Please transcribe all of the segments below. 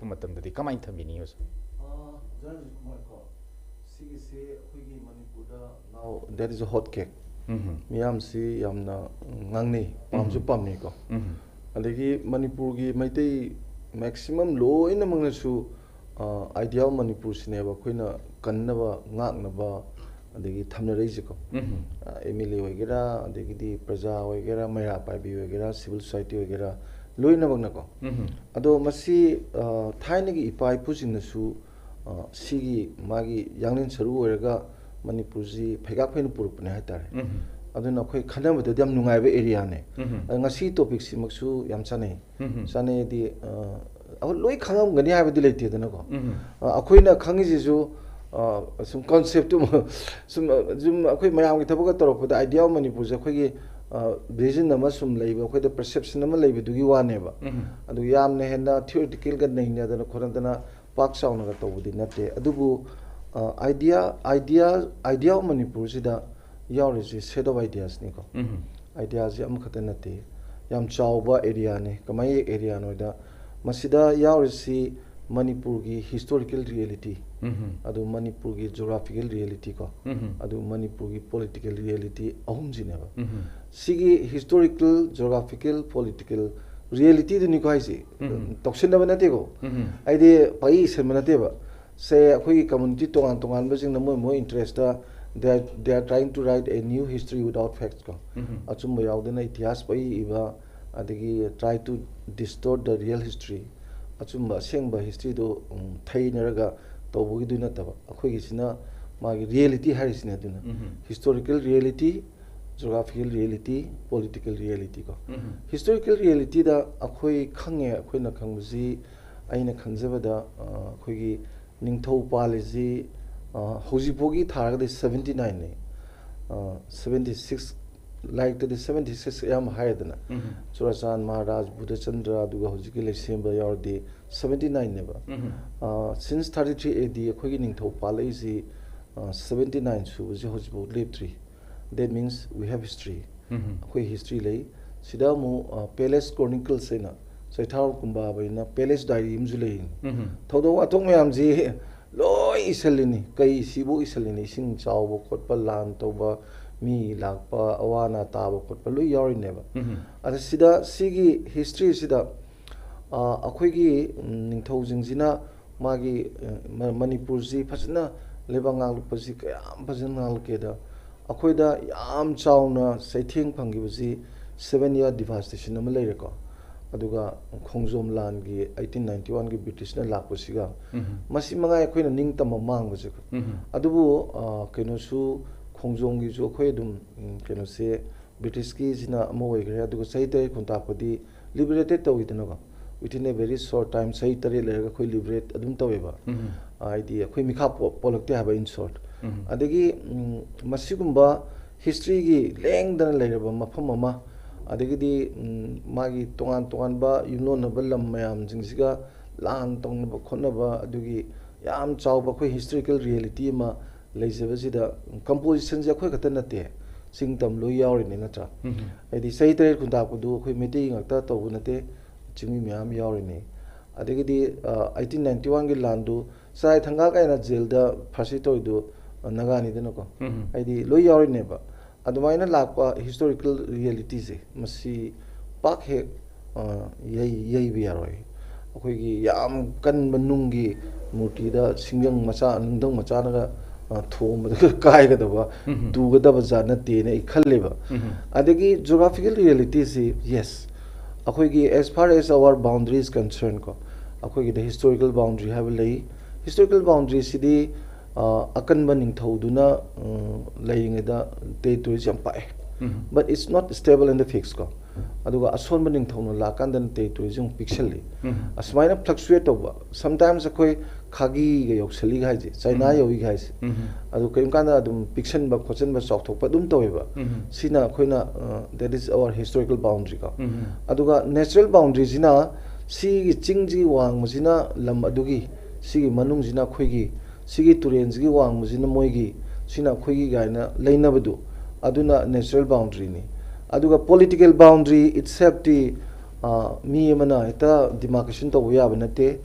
ꯃꯇꯝꯗꯗꯤ ꯀꯃꯥꯏꯅ ꯊꯝꯕꯤꯅꯤ ꯑꯣꯖꯥ? Now that is a hot cake. Miyamsi yamna ngangni pamsu pamni ko. Adagi Manipur gi maitai maximum low in among su ideal Manipur sineba kuina kannaba ngaknaba adagi thamna reisi ko. Emily wagera adagi di praja wagera maya paibi wagera civil society wagera loina bagna ko. Ado masi thaina gi ipai pusing na su sigi magi yanglin saru weraga Manipur ji phegak phain purupne haitare. Aduna khoi khanam de dam nungai be area ne. Ngasi topic si maksu yam chane. Chane di aw loi khangam gani ha be leite de na ko. Akhoi na khangi ji ju sum concept sum akhoi mayam gi thabak torop da idea Manipur je khoi gi vision nama sum leiba akhoi da perception nama leiba du gi wa ne ba. Adu yam ne henda theoretical ga nei na da khoran da pak sauna ga to budi nate adubu idea Manipur sida yauri ji set of ideas ni ko ideas yam khata nate yam chawba area ne kamai area no da masida yauri si Manipur gi historical reality adu Manipur gi geographical reality ko adu Manipur gi political reality ahum ji ne ba sigi historical geographical political reality ni ko ai toksin na banate ko ai de pai sen banate ba say akhoi community tongan tongan basing na mo interest they are trying to write a new history without facts ko achum yaudena itihas pai iba adigi try to distort the real history achum sengba history do thainaraga tobugi du na taba akhoi gi sina magi reality harisina duna historical reality geographical reality political reality ko historical reality da akhoi khange akhoi na khangbuji aina khangjaba da akhoi gi ningthau paliji hojipogi tharga de 79 ne 76 like the 76 yam hayadana Churachan Maharaj Buddhachandra duga hojiki lesemba yaudi 79 ne ba since 33 AD akhoi gi ningthau paliji 79 su ji hojipo leptri. That means we have history. Akhoi history lei sida mu palace chronicles na saithar kumba baina palace diary imju lei thodo athong mayam ji loi isalini kai sibu isalini sing chawbo khotpa lan toba mi lakpa awana taba khotpa loi yori neba ada sida sigi history sida akhoi gi ningthau jingjina magi Manipur ji phasna lebangang lupasi kayam phasna ngalke da akhoi da yam chawna saitheng phangi buji 7-year devastation ama leire ko aduga khongjom lan gi 1891 gi British na lakpasiga masi mangai akhoi na ningtam mang buje ko adubu keno su khongjom gi jo akhoi dum keno se British ki jina amoi gre aduga saitare khunta padi liberated to idna ko within a very short time saitare lega khoi liberate adum taweba idea akhoi mikha polakte haba in short adagi masigumba history gi lengdana leiraba mafam ama adagi di magi tongan ba yumlon balam mayam jingsiga lan tong ba khonna ba adugi yam chawba khoi historical reality ma leijaba sida composition ja khoi khata nate singtam lo yauri ne na cha edi saitare khunda ku du khoi meti ngakta to bunate chimi myam yauri ne adagi di 1891 gi landu sai thanga ka na jail da phasi to du nagani dena ko aidi lo yauri ne ba adumaina lakpa historical reality se masi pak he yei bi yaroi akhoi gi yam kan manung gi murti da singjang macha nungdang macha na thom da kai ga da ba du ga da ba ja na te ne ikhalle ba adagi geographical reality se yes akhoi gi as far as our boundary is concerned ko akhoi gi the historical boundary have lay historical boundary sidi akan baning thoduna layingeda territory jampai but it's not stable in the fix ko aduga ason baning thona la kandan territory jung pixel asmaina fluctuate over sometimes akoi khagi ga yoksali ga ji China yowi ga ji adu kaim kanda adum pixel ba khochen ba chok thok pa dum taweba sina khoina that is our historical boundary ka aduga natural boundary jina si chingji wang mujina lam adugi sigi manung jina khoigi sigi turenz gi wang mujina moigi sina khoigi gaina leinabadu aduna natural boundary ni aduga political boundary itself ti mi mana eta demarcation to ya banate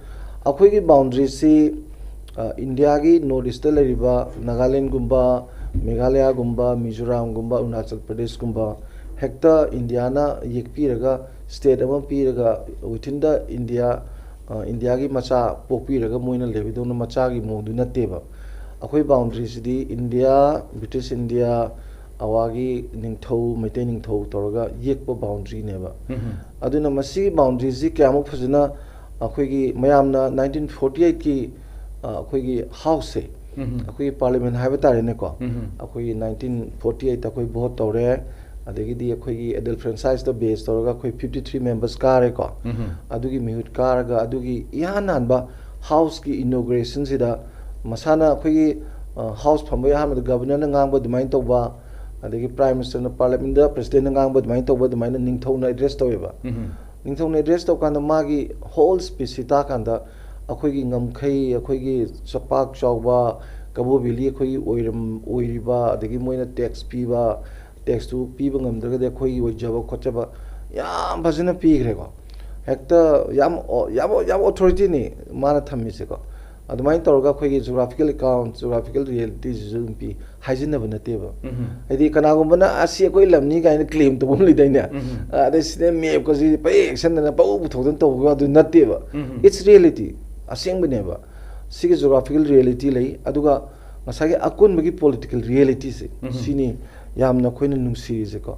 अखोई की boundary से India की north east लेरिबा Nagaland गुम्बा मेघालय गुम्बा मिजोराम गुम्बा अरुणाचल प्रदेश गुम्बा hecto India ना येकपीरगा state अमा पीरगा विथिन द इंडिया इंडिया की मचा पोपीरगा मोइना लेबिदोन मचा की मोदु नतेबा अखोई बाउंड्री सिदी इंडिया ब्रिटिश इंडिया अवागी निंगथौ मैते निंगथौ तौरगा येकपा बाउंड्री नेबा अदुना मसी बाउंड्री सि क्यामु फजना अखोई मयामना 1948 की अखोई हाउस से अखोई पार्लियामेंट हाइबा तारेने को अखोई 1948 अखोई बहुत तौरे अदगी अखोई एडल्ट फ्रेंचाइज द बेस तौरगा अखोई 53 मेंबर्स कारे को अदुगी मिहुत कारगा अदुगी इहान नानबा हाउस की इनॉग्रेशन सिदा मसाना अखोई हाउस फंबा याम गवर्नर न ngang दुमाइन तौबा अदगी प्राइम मिनिस्टर न पार्लियामेंट द प्रेसिडेंट न ngang दुमाइन तौबा दुमाइन निंगथौ न एड्रेस तौबा निंगथौ न एड्रेस तौ कांदा मागी होल स्पीसीता कांदा अखोई ngमखै अखोई चपाक चौबा कबो बिली अखोई ओइरिबा अदगी मोइना टैक्स पीबा टैक्स टू पीबा ngमद्रगदे अखोई ओइजबा खोचबा याम फजना पीग्रे को हेक्टा याम ऑथोरिटी ने माना थम्मिसे को अदुमाइन तौरगा अखोई जियोग्राफिकल अकाउंट जियोग्राफिकल रियलिटी जुम्पी हाइजिनब नतेबा हदि कनागुमना आसी अखोई लमनी गाइन क्लेम तबम लिदैना अदे सिने मैप को जि पै एक्शन ना पौ बुथोदन तौगा अदु नतेबा इट्स रियलिटी असेंबनेबा सिगे जियोग्राफिकल रियलिटी लई अदुगा मसागे अकोनबगी पॉलिटिकल रियलिटी से सिनी यामना खोइन नुंसीजे को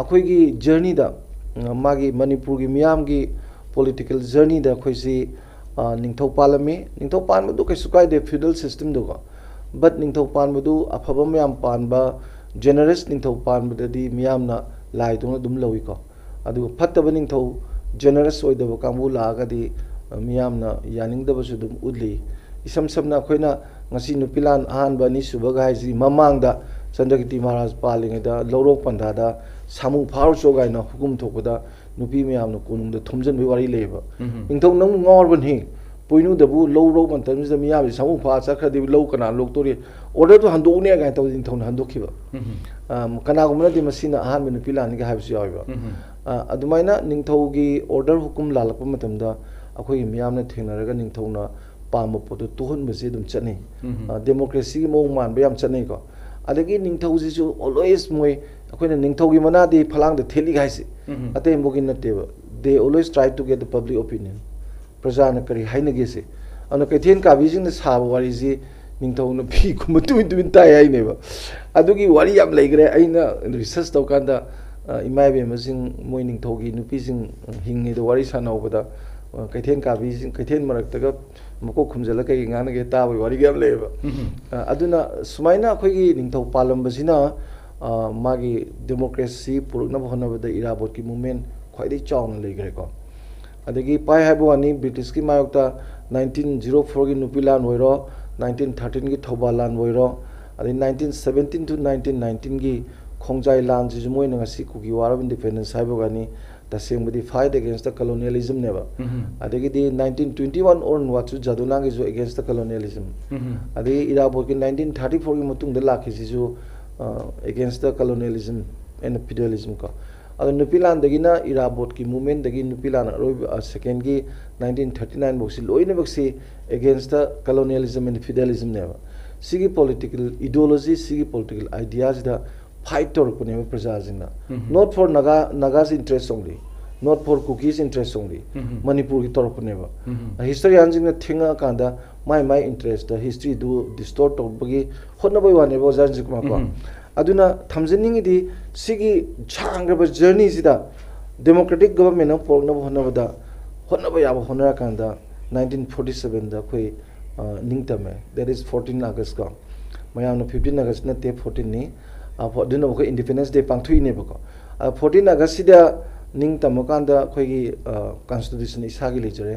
अखोई की जर्नी दा मागी मणिपुर की मियाम की पॉलिटिकल जर्नी दा खोइसी निंगथौ पालमे निंगथौ पानबदु कैसु कायदे फ्यूडल सिस्टम दुगा बट निंगथौ पानबदु अफबा मयाम पानबा जेनरस निंगथौ पानबदि मियामना लाइदुना दुम लविको अदु फत्तब निंगथौ जेनरस ओइदब कांबु लागदि मियामना यानिंगदबसु दुम उदली इसम समना खोइना ngasi nupilan ahanba ni subaga haisi mamangda चंद्रगिति महाराज पालिंगदा लौरोक पंदादा सामु फार चोगाइना हुकुम थोकदा नुपी मयामनो कोनुंगदा थुमजन बि वारी लेबा इंथौ नंग ngorban hi poinu dabu लौरोक मंतम जि मियाम सामु फा चखदि लौ कना लोकतोरि ऑर्डर तो हंदोकने गाय तौ इंथौ हंदोखिबा कना गुमना दि मसिना आहान नुपी लानि ga हाइबसु याइबा अदुमाइना निंथौगी ऑर्डर हुकुम लालकप मतमदा अखोई मियामना थेंनरगा निंथौना पाम पोतो तोहन बसे दुम चने डेमोक्रेसी की मोंग मान बयाम चने को अदगी निंथौ जिसु ऑलवेज मोय अखोइना निंथौगी मनादि फलांग द थेली गाइसे अते मोगी नतेबा they always try to get the public opinion प्रजा न करी हाइनगे से अन कैथेन काबिजिंग द साब वारी जी निंथौ न फी कुम तुइन ताय हाइनेबा अदुगी वारी याम लेग्रे आइना रिसर्च तौकांदा इमाइबे मसिंग मोय निंथौगी नुपीसिंग हिंगे द वारी सानावबदा कैथेन काबिजिंग कैथेन मरक्तगा मको खुमजल कई गानगे ताबई वारी गेम लेबा अदुना सुमाइना अखोगी निंथौ पालंबसिना मागी डेमोक्रेसी पुरुकनब होनबदा इराबोट की मूवमेंट ख्वाइदि चाउन लेग्रेको अदगी पाइ हाइबवानी ब्रिटिश की मायोक्ता 1904 की नुपिलान होइरो 1913 की थौबालान होइरो अदि 1917 to 1919 की खोंजाई लान जिजु मोइना ngasi Kuki war of independence हाइबगानी तसेंबदी फाइट अगेंस्ट द कॉलोनियलिज्म नेबा अदगी दी 1921 और वाचु जादुनांगे जो अगेंस्ट द कॉलोनियलिज्म अदगी इराबोट की 1934 की मतुंग द लाखि जो against the colonialism and federalism का अद नुपिलान दगिना इराबोट की मूवमेंट दगी नुपिलान सेकेंड की 1939 बोक्सी लोइने बोक्सी against the colonialism and federalism नेबा सिगी पॉलिटिकल इडियोलॉजी सिगी पॉलिटिकल आइडियाज दा फाइट तौरपने प्रजाजिंग not for Nagas interest only not for Kukis interest only Manipur की तौरपने हिस्टोरियन थिंगा कांदा माई इंटरेस्ट हिस्ट्री दु डिस्टोर्ट तौबगी होनबई वाने जाजिकुमा को अदुना थमजनिंगदी सिगी छांग्रब जर्नी सिदा डेमोक्रेटिक गवर्नमेंट पोरनब होनब याब होनरा कांदा 1947 दा कोई निंगतमे दैट इज 14 अगस्त का मयाम 15 अगस्त न 14 नि दिन अखोई इंडिपेंडेंस डे पांथुइनेबको 14 अगस्त सिदा निंग तमकांदा अखोई कॉन्स्टिट्यूशन इसागी लेजरे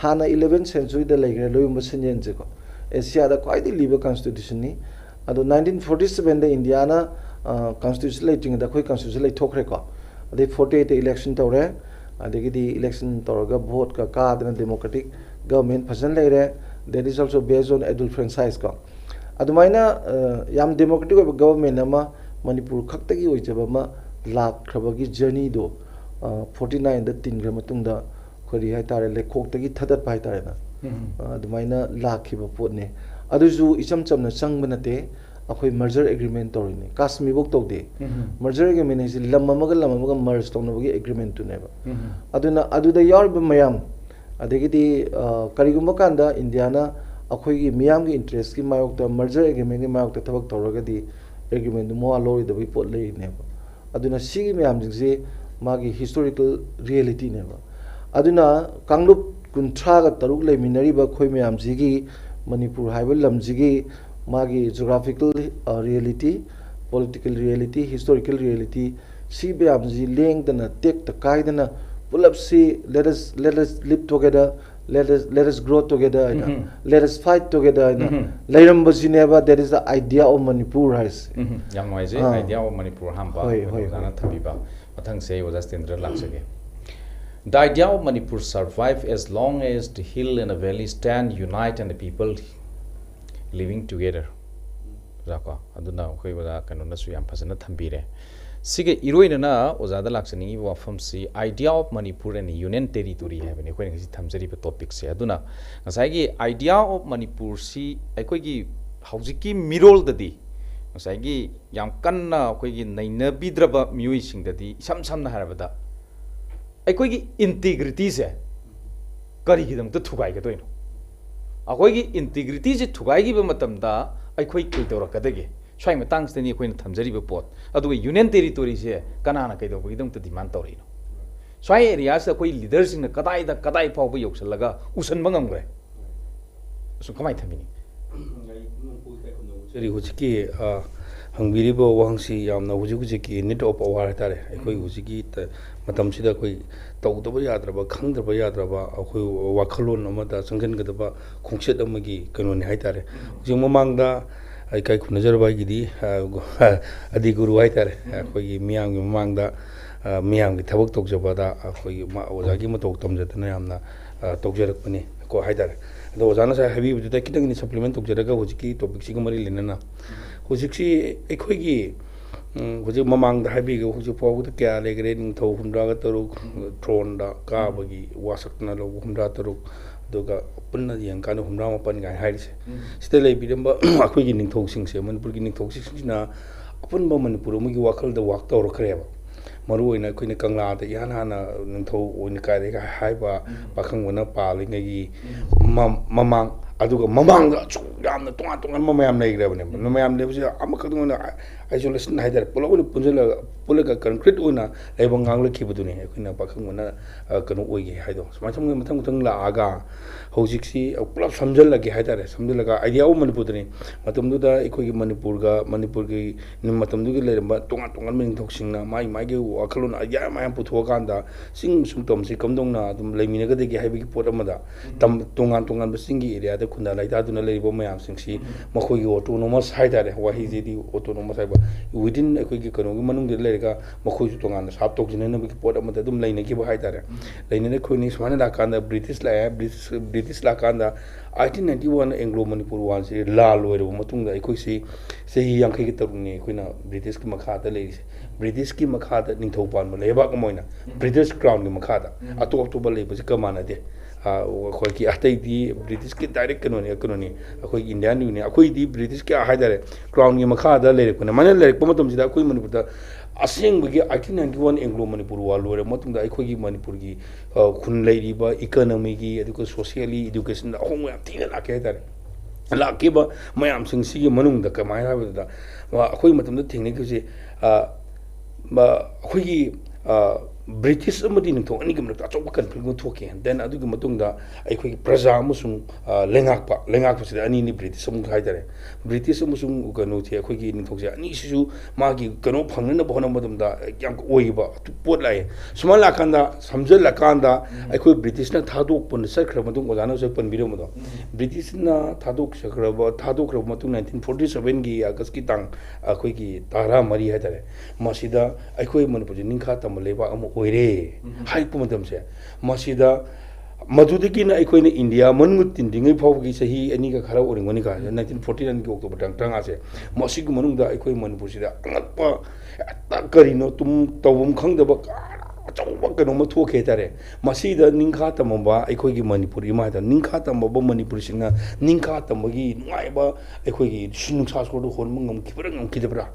हाना 11th सेंचुरी दा लेग्रे लोयम सेंजेन जेको एशिया दा क्वाइदि लिबे कॉन्स्टिट्यूशन नि अदो 1947 दा इंडिया ना कॉन्स्टिट्यूशन लेटिंग दा अखोई कॉन्स्टिट्यूशन लेथोखरे को अदे 48 इलेक्शन तौरे अदगी इलेक्शन तौरगा वोट का कादना डेमोक्रेटिक गवर्नमेंट फजन लेरे that is also based on adult franchise का अदुमाइना याम डेमोक्रेटिक गवर्नमेंट अमा मणिपुर खक्तगी ओइजबमा लाखखबगी जर्नी दो 49 द 3 ग्र मतुंगदा खोरी हाय तारे लेखोक्तगी थदत पाइ तारे ना ꯑꯗꯨꯃꯥꯏꯅ ꯂꯥꯛꯈꯤꯕ ꯄꯣꯠꯅꯦ ꯑꯗꯨꯁꯨ ꯏꯆꯝ ꯆꯝꯅ ꯆꯪꯕ ꯅꯠꯇꯦ ꯑꯩꯈꯣꯏ ꯃꯔꯖꯔ ꯑꯦꯒ꯭ꯔꯤꯃꯦꯟ ꯇꯧꯔꯤꯅꯦ ꯀꯥꯁꯃꯤꯔꯐꯧ ꯇꯧꯗꯦ ꯃꯔꯖꯔ ꯑꯦꯒ꯭ꯔꯤꯃꯦꯟ ꯍꯥꯏꯁꯤ ꯂꯝ ꯑꯃꯒ ꯃꯔꯖ ꯇꯧꯅꯕꯒꯤ ꯑꯦꯒ꯭ꯔꯤꯃꯦꯟꯇꯨꯅꯦꯕ ꯑꯗꯨꯅ ꯑꯗꯨꯗ ꯌꯥꯎꯔꯤꯕ ꯃꯌꯥꯝ ꯑꯗꯒꯤꯗꯤ ꯀꯔꯤꯒꯨꯝꯕ ꯀꯥꯟꯗ ꯏꯟꯗꯤꯌꯥꯅ ꯑꯩꯈꯣꯏꯒꯤ ꯃꯤꯌꯥꯝꯒꯤ ꯏꯟꯇꯔꯦꯁꯀꯤ ꯃꯥꯌꯣꯛꯇ ꯃꯔꯖꯔ ꯑꯦꯒ꯭ꯔꯤꯃꯦꯟꯒꯤ ꯃꯥꯌꯣꯛꯇ ꯊꯕꯛ ꯇꯧꯔꯒꯗꯤ ꯑꯦꯒ꯭ꯔꯤꯃꯦꯟꯗꯨ ꯃꯋꯥ ꯂꯧꯔꯣꯏꯗꯕꯒꯤ ꯄꯣꯠ ꯂꯩꯔꯤꯅꯦꯕ ꯑꯗꯨꯅ ꯁꯤꯒꯤ ꯃꯌꯥꯝꯁꯤꯡꯁꯦ ꯃꯥꯒꯤ ꯍꯤꯁꯇꯣꯔꯤꯀꯦꯜ ꯔꯤꯌꯦꯂꯤꯇꯤꯅꯦꯕ ꯑꯗꯨꯅ ꯀꯥꯡꯂꯨꯞ 36 ꯂꯩꯃꯤꯟꯅꯔꯤꯕ ꯑꯩꯈꯣꯏ ꯃꯌꯥꯝꯁꯤꯒꯤ ꯃꯅꯤꯄꯨꯔ ꯍꯥꯏꯕ ꯂꯝꯁꯤꯒꯤ मागी geographical reality political reality historical reality सी बेयामजी लेंगदना टेक कायदना पुलप सी let us live together let us grow together let us fight together leirambajineba that is the idea of Manipur has yam noise idea of Manipur hamba jana thabiba mathang se Ojastendra laksage the idea of Manipur survive as long as the hill and the valley stand unite and the people living together zaka aduna khoi wada kanona su yam phasana thambire sige iroina na ozada laksani wafam si idea of Manipur and union territory have ni khoi ngi thamjari ba topic se aduna ngasai gi idea of Manipur si aikoi gi haujiki mirol dadi ngasai gi yam kanna khoi gi naina bidraba miui sing dadi sam sam na harabada aikoi gi integrity se kari gi dam ta thugai ga toino अखोई integrity से थुगाई मतमदा अखोई कईदौरकदगे स्वाई मतंगसनी अखोई थमजरीब pot अदुग union territory से कनाना कईदौबगीदमत demand तौरीनो स्वाई area से अखोई लीडरसिंग कदाइदा कदाइ फाउब यौसलगा उसन बंगमग्रे सु कमाई थमिनी सरी हुजिकी हंगबिरिबो वहंसी यामना हुजिकी नीड ऑफ अवार हातारे अखोई हुजिकी मतमसिदा अखोई तौदब याद्रबा खंगद्रबा याद्रबा अखोई वाखलोन अमदा संगनगदबा खोंसेत अमगी कनोनि हाइतारे हुजिक ममांगदा आइकाई खुनजरबागिदी अदि गुरु हाइतारे अखोई मियांगी ममांगदा मियांगी थबक तौजबदा अखोई ओजागी मतौ तमजतना यामना तौजरकपनी को हाइतारे अदो ओजाना सा हाबिबुदा कितंगनि सप्लीमेंट तौजरगा हुजिकी टॉपिक सिग मरि लेनना हुजिकसी अखोईगी हुजिक ममांगदा हाबिगे हुजिक पावगदा क्या लेगरे निंथौ हुमरागा तरुक थ्रोनदा काबगी वासकना लो हुमरा तरुक दुगा पुन्ना यंकानो हुमरा मपन गाय हाइरिसे सिते लेबिदंबा अखोईगी निंथौ सिंगसे मनपुरगी निंथौ सिंगसिना अपुनबा मनपुर मुगी वाखलदा वाक तौरखरेबा मरु ओइना अखोइना कंगलादा यान हाना निंथौ ओइना कायरेगा हाइबा पाखंगवना पालिंगगी ममांग अदुगा ममांग यामना तोंगा तोंगा ममयाम लेग्रेबने ममयाम लेबसे अमखदुना आइसोलेशन हाइदर पुलगुन पुंजला पुलगा कंक्रीट ओइना लेबंग गांगलखिबदुने अखोइना पाखंगवना कनो ओइगे हाइदो समासम मथंग मथंग लागा हौजिक्सी पुलप समजलगे हाइदारे समजलगा आइडिया ओ मणिपुरदने मतमदुदा अखोइगी मणिपुरगी मतमदुगी लेरंबा तोंगा तोंगा मिंग थोक्सिंगना माइ माइगे वाखलोन आइडिया मायम पुथोकांदा सिंग सुंतोमसि कमदोंना दुम लेमिनगदगे हाइबगी पोट अमदा तम तोंगा तोंगा बसिंगी एरिया दा खुंदा लाइदादुना लेरिबो मयाम सिंगसी मखोइगी ऑटोनोमस हाइदारे वाहिजेदी ऑटोनोमस हाइबा विदिन अखोइगी कनोगी मनुंग लेरगा मखोइजु तोंगाना साप तोक्जिननबगी पोट अमदा दुम लेनेगिबो हाइदारे लेनेने खोइनि सुमाना लाकांदा ब्रिटिश लाकांदा 1891 एंग्लो मणिपुर वान से लाल ओइरबो मतुंगदा अखोइसी सही यांखै की तरुनी अखोइना ब्रिटिश की मखादा लेरिसे ब्रिटिश की मखादा निंथौ पानबो लेबाक मोइना ब्रिटिश क्राउन की मखादा अतो अक्टोबर लेबसे कमानादे अखोइ की अतैदी ब्रिटिश की डायरेक्ट कनोनी अखोइ इंडियन यूनियन अखोइ दी ब्रिटिश के हाइदारे क्राउन की मखादा लेरकने माने लेरकप मतमसिदा अखोइ मणिपुरदा असेंबगी 1891 एंग्लो मणिपुर वाल लोरे मतुंदा अखोइगी मणिपुरगी खुन लेरिबा इकोनॉमी की अदुको सोशली एजुकेशन अहोम याम थीना लाके हाइदारे लाकेबा मयाम सिंगसिगी मनुंगदा कमाय हाबदा अखोइ मतमदा थेंगने किसे अखोइगी ब्रिटिश अमदी निंथौ अनिगम रक्ता अचौबा कन्फ्लिक्ट थोके देन अदुगी मतुंगदा अखोइगी प्रजा अमसुंग लेंगाकपसिदा अनिनि ब्रिटिश अमु हाइदारे ब्रिटिश अमसुंग कनो थे अखोइगी निंथौसे अनिसिसु मागी कनो फंगनना बहना मदमदा याम ओइबा पोट लाय सुमा लाकांदा समजल लाकांदा अखोइ ब्रिटिशना थादोक पन सरखरा मतुंग ओजाना से पनबिरमदो ब्रिटिशना थादोक मतुंग 1947 गी अगस्त की तांग अखोइगी तारा मरी हाइदारे मसिदा अखोइ मनपुर निंखा तमलेबा अमु ओइरे हाइप मतमसे मसिदा मधुदगिना अखोइना इंडिया मनमु तिंदिङै फावगी सही अनि का खरा ओरिंगनि का 1949 की अक्टोबर तंग आसे मसिग मनुंगदा अखोइ मनपुरसिदा अंगपा करिनो तुम तवम खंगदबा achauba kanoma thoke tare masida ningkha tamamba aikhoigi manipur ima da ningkha tamaba manipur singna ningkha tamagi ngaiba aikhoigi sinungsa sor do hon mangam kibrang kidabra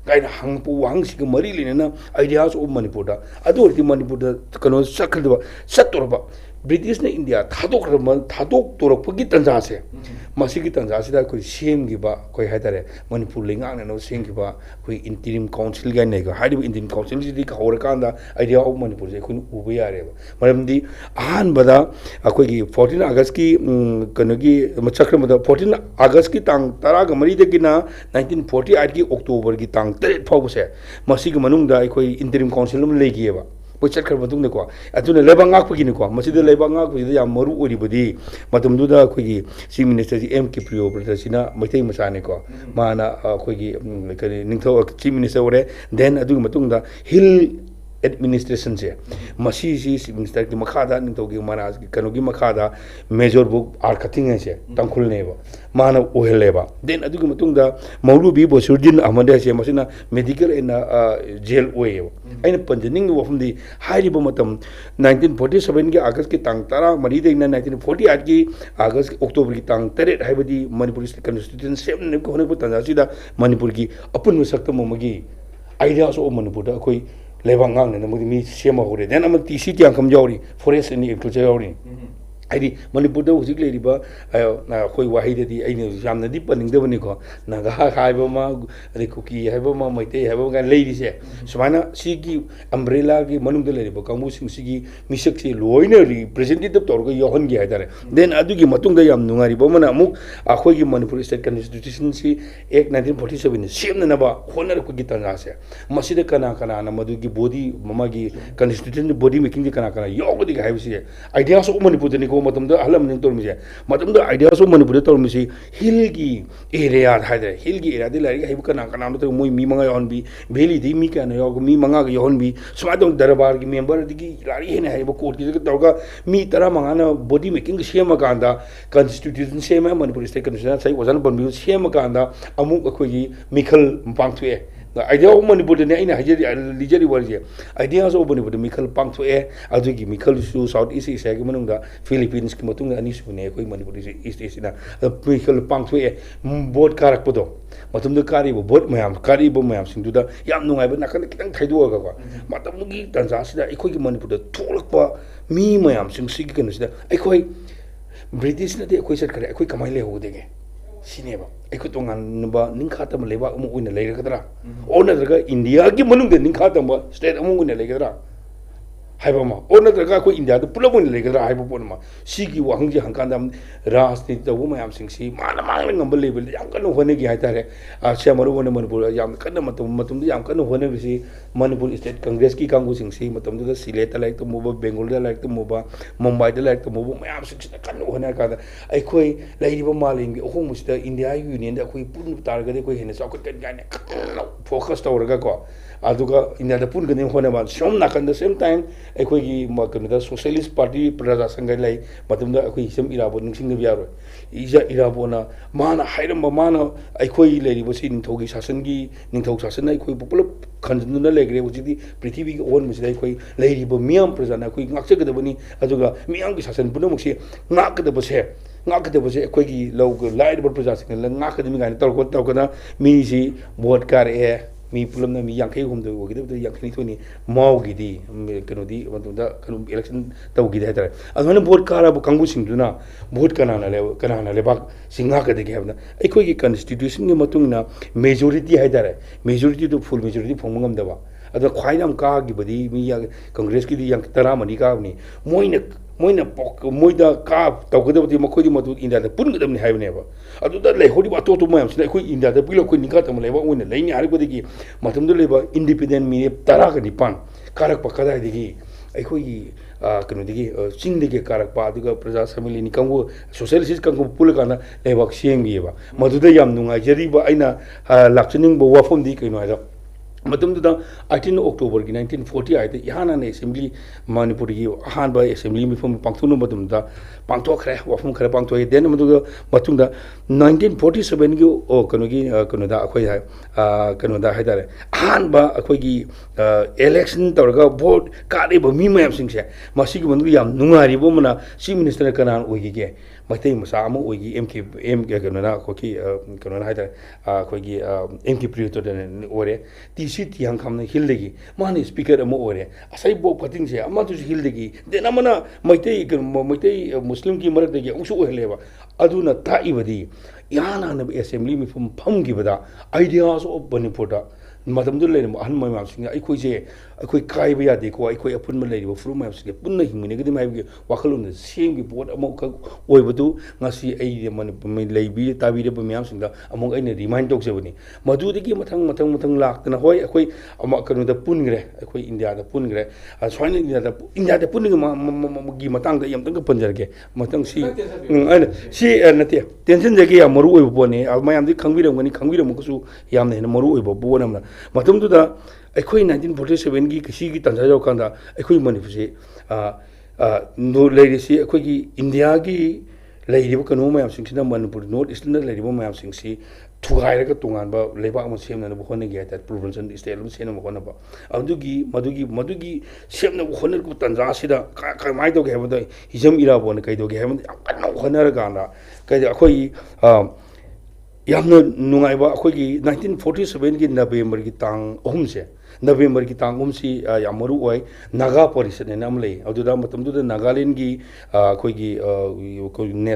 gaina hangpu wangsi mari lina ideas of manipur da adorti manipur da kano sakhalba satorba British na India thadok torapagi tanja se masigi tanja sida koi sem gi ba koi haidare manipur lengang na sem gi ba koi interim council ga nei ga hadi interim council ji ka hor kanda idea of manipur je kun ubu yare ba maramdi ahan bada koi gi 14 August ki kano gi machakra mada 14 August ki tang tara ga mari de gina 1948 ki October ki tang 3 phau se masigi manung da koi interim council lum legi ba Pucat kerja betul ni kuah. Itu ni lebang aku begini kuah. Masih ada lebang aku itu yang maru ori budi. Macam tu dah aku pergi si minister si M Kiprio berterusina macam macam ni kuah. Mana aku pergi kerana ningtau si minister orang. Then itu macam dah hill administration se. Masih si minister ki makada ningtau ki mana kanu ki makada major book arkating se. Tangkul ni ba. Mana ohel ba. Then itu macam dah maulu bi bosurjin amanda se masih na medical ena jail way. Aina panjening wafum di hari bamatam 1947 ki August ki tang tara mari de 1948 ki August October ki tang teret hai badi Manipur state constitution sem ne ko hone ko tanja sida Manipur ki apun sakta momagi ideas of Manipur da koi lebangang ne modi mi sema hore den am TC ti angkam jawri forest ni agriculture jawri Aidi Manipur da hujik le riba na koi wahi de di aini jamna di paning de bani ko na ga khai ba ma rikuki hai ba ma maite hai ba ga le ri se sumana si ki umbrella ki manung de le riba kamu sing si ki misak si loina representative tor ko yohon gi haidare then adu ki matung da yam nungari ba mana amuk akhoi ki Manipur state constitution si ek 1947 sem na ba honar ko gitan na se masida kana kana na madu ki body mama ki constitution body making di kana kana yogo di ga hai si ideas of Manipur de matam da halam ning tormi je matam da ideas of Manipur tormi si hill ki area haidare hill ki area de lari ga kana kana no to moi mi manga yon bi beli di mi kana yo mi manga ga yon bi smadong darbar ki member di ki lari hene hai ba court ki to ga mi tara manga na body making shema kanda constitution shema Manipur state constitution sai wazan ban bi shema kanda amu ko gi mikhal pangthue idea of Manipur ne aina hajeri lijeri warje ideas of Manipur mikhal pangthue adugi mikhal su South East Asia ki manungda Philippines ki matung ani su ne koi Manipur East Asia na mikhal pangthue board karak podo matum da kari bo board mayam kari bo mayam sing da yam nungai ba nakal kitang thaidu ga ko matam gi tanza sida ikoi ki Manipur da tholakpa mi mayam sing sig kan sida ikoi British na de ikoi sat kare ikoi kamai le ho dege sineba ikut tongan ba ningkha tam leba umu uina leira kadra ona daga India ki manung de ningkha tam ba state umu uina leira kadra haiba ma ona daga ko India to pula uina leira kadra haiba pon ma sigi wa hangji hangkan dam rasti to wo mayam sing si mana mana ngambal level yam kan hone gi haitare a semaru wona Manipur yam kan matum yam kan hone bi si Manipur state congress ki kangu sing si matum da Sylhet like to moba Bengal da like to moba Mumbai da like to moba mayam sing kan hone ka ai khoi lai ba maling gi ohong musta India union da khoi pun tar ga de khoi hene sa ko kan ga focus to ga ko aduga India da pun ga ne hone ba som na kan the same time ai khoi gi ma kan da socialist party praja sangai lai matum da khoi sem irabo ningsing ga yaro ija irabo na mana hairam ba mana ai khoi le ri bo si ningthau gi sasan gi ningthau sasan ai khoi pulap khanjun na legre ujidi prithvi gi on musi ai khoi le ri bo miam praja na khoi ngakse ga da bani aduga miam gi sasan puno muksi ngak ga da bo se ngak ga da bo se khoi gi log lai bo praja sing la ngak ga mi ga ni tor ko na mi si bot kar e mi pulam na mi yankai hum do gi da yankai thoni mau gi di kano di da kano election taw gi da tare adana bot kara bu kangu sing duna bot kana na le bak singa ka de gi habna ai khoi gi constitution ni matung na majority haidare majority to full majority phong ngam da ba ada khwainam ka gi badi mi ya congress ki di yang tara mani ka ni moina pok moida ka tawgada makoi di matu India da pun gadam ni haibne ba adu da le hodi ba to mayam sina koi India da pilo koi ninka tam le ba oina le ni hari ko digi matum le ba independent mi tara ga dipan karak pa kada digi ai koi kanu digi ching digi karak pa adu ga praja family ni kango socialist kango pul kana le ba sieng bi ba madu da yam nunga jeri ba aina lakchining bo wafom di kai no ha Matumda 18 October 1948 Yana Assembly Manipuri Hanba Assembly from Pangtunu Matumda Pangtokre Wafum Krapangto then Matunda 1947 o Kanugi Kanada Akoya Kanada Haidare Hanba Akogi election Torga board Kariba Mimam Singse Masikumanduyam Nungari Womana Sea Minister Kanan Wigige Matai Masamo Wigi MK Kanada Koki Kanada Haidare Kogi MK Prito than Ore City yang kamna hildegi mani speaker mo ore asai bo pating se amma tu hildegi de namana maitai muslim ki marak de usu heleba aduna taibadi yana na assembly mi pham gi bada ideas of Manipur madam du lein han mai mam singa ikoi je ikoi kai ba ya de ko ikoi apun ma leiri furu mam singa punna hingmini gidi mai wakalun sem gi bot amo ka oi badu ngasi ai de man leibi tabi de mam singa among ai ne remind tok jebani madu de gi mathang lak na hoi ikoi ama kanu da pun gre ikoi india da pun gre swain india da pun gi matang da yam tang panjar ge matang si ai si nate tension je gi amaru oi bo ne mayam di khangbi ram ko su yam ne maru oi bo na Matumda, I quit 1947 Kishiki Tanzania Kanda, I quit Manipusi, no ladies, a quickie Indiagi, Lady Kanoma, I'm singing Manipur, North Eastern Lady Boma, I'm singing to Hiraka Tunganba, Leba Muslim and Bohona get that province and State of Sena Honaba. Madugi, Sem the Honor Tanzasida, Kamaito Gavada, Hizam Irabon, Kaido Gavan, Honoragana, Kaida Yamno Nungaiba Kogi 1947 ki November ki tang ohumse November ki tang umsi Yamaru oi Naga Police ne namle aduda matamdu da Nagaland gi kogi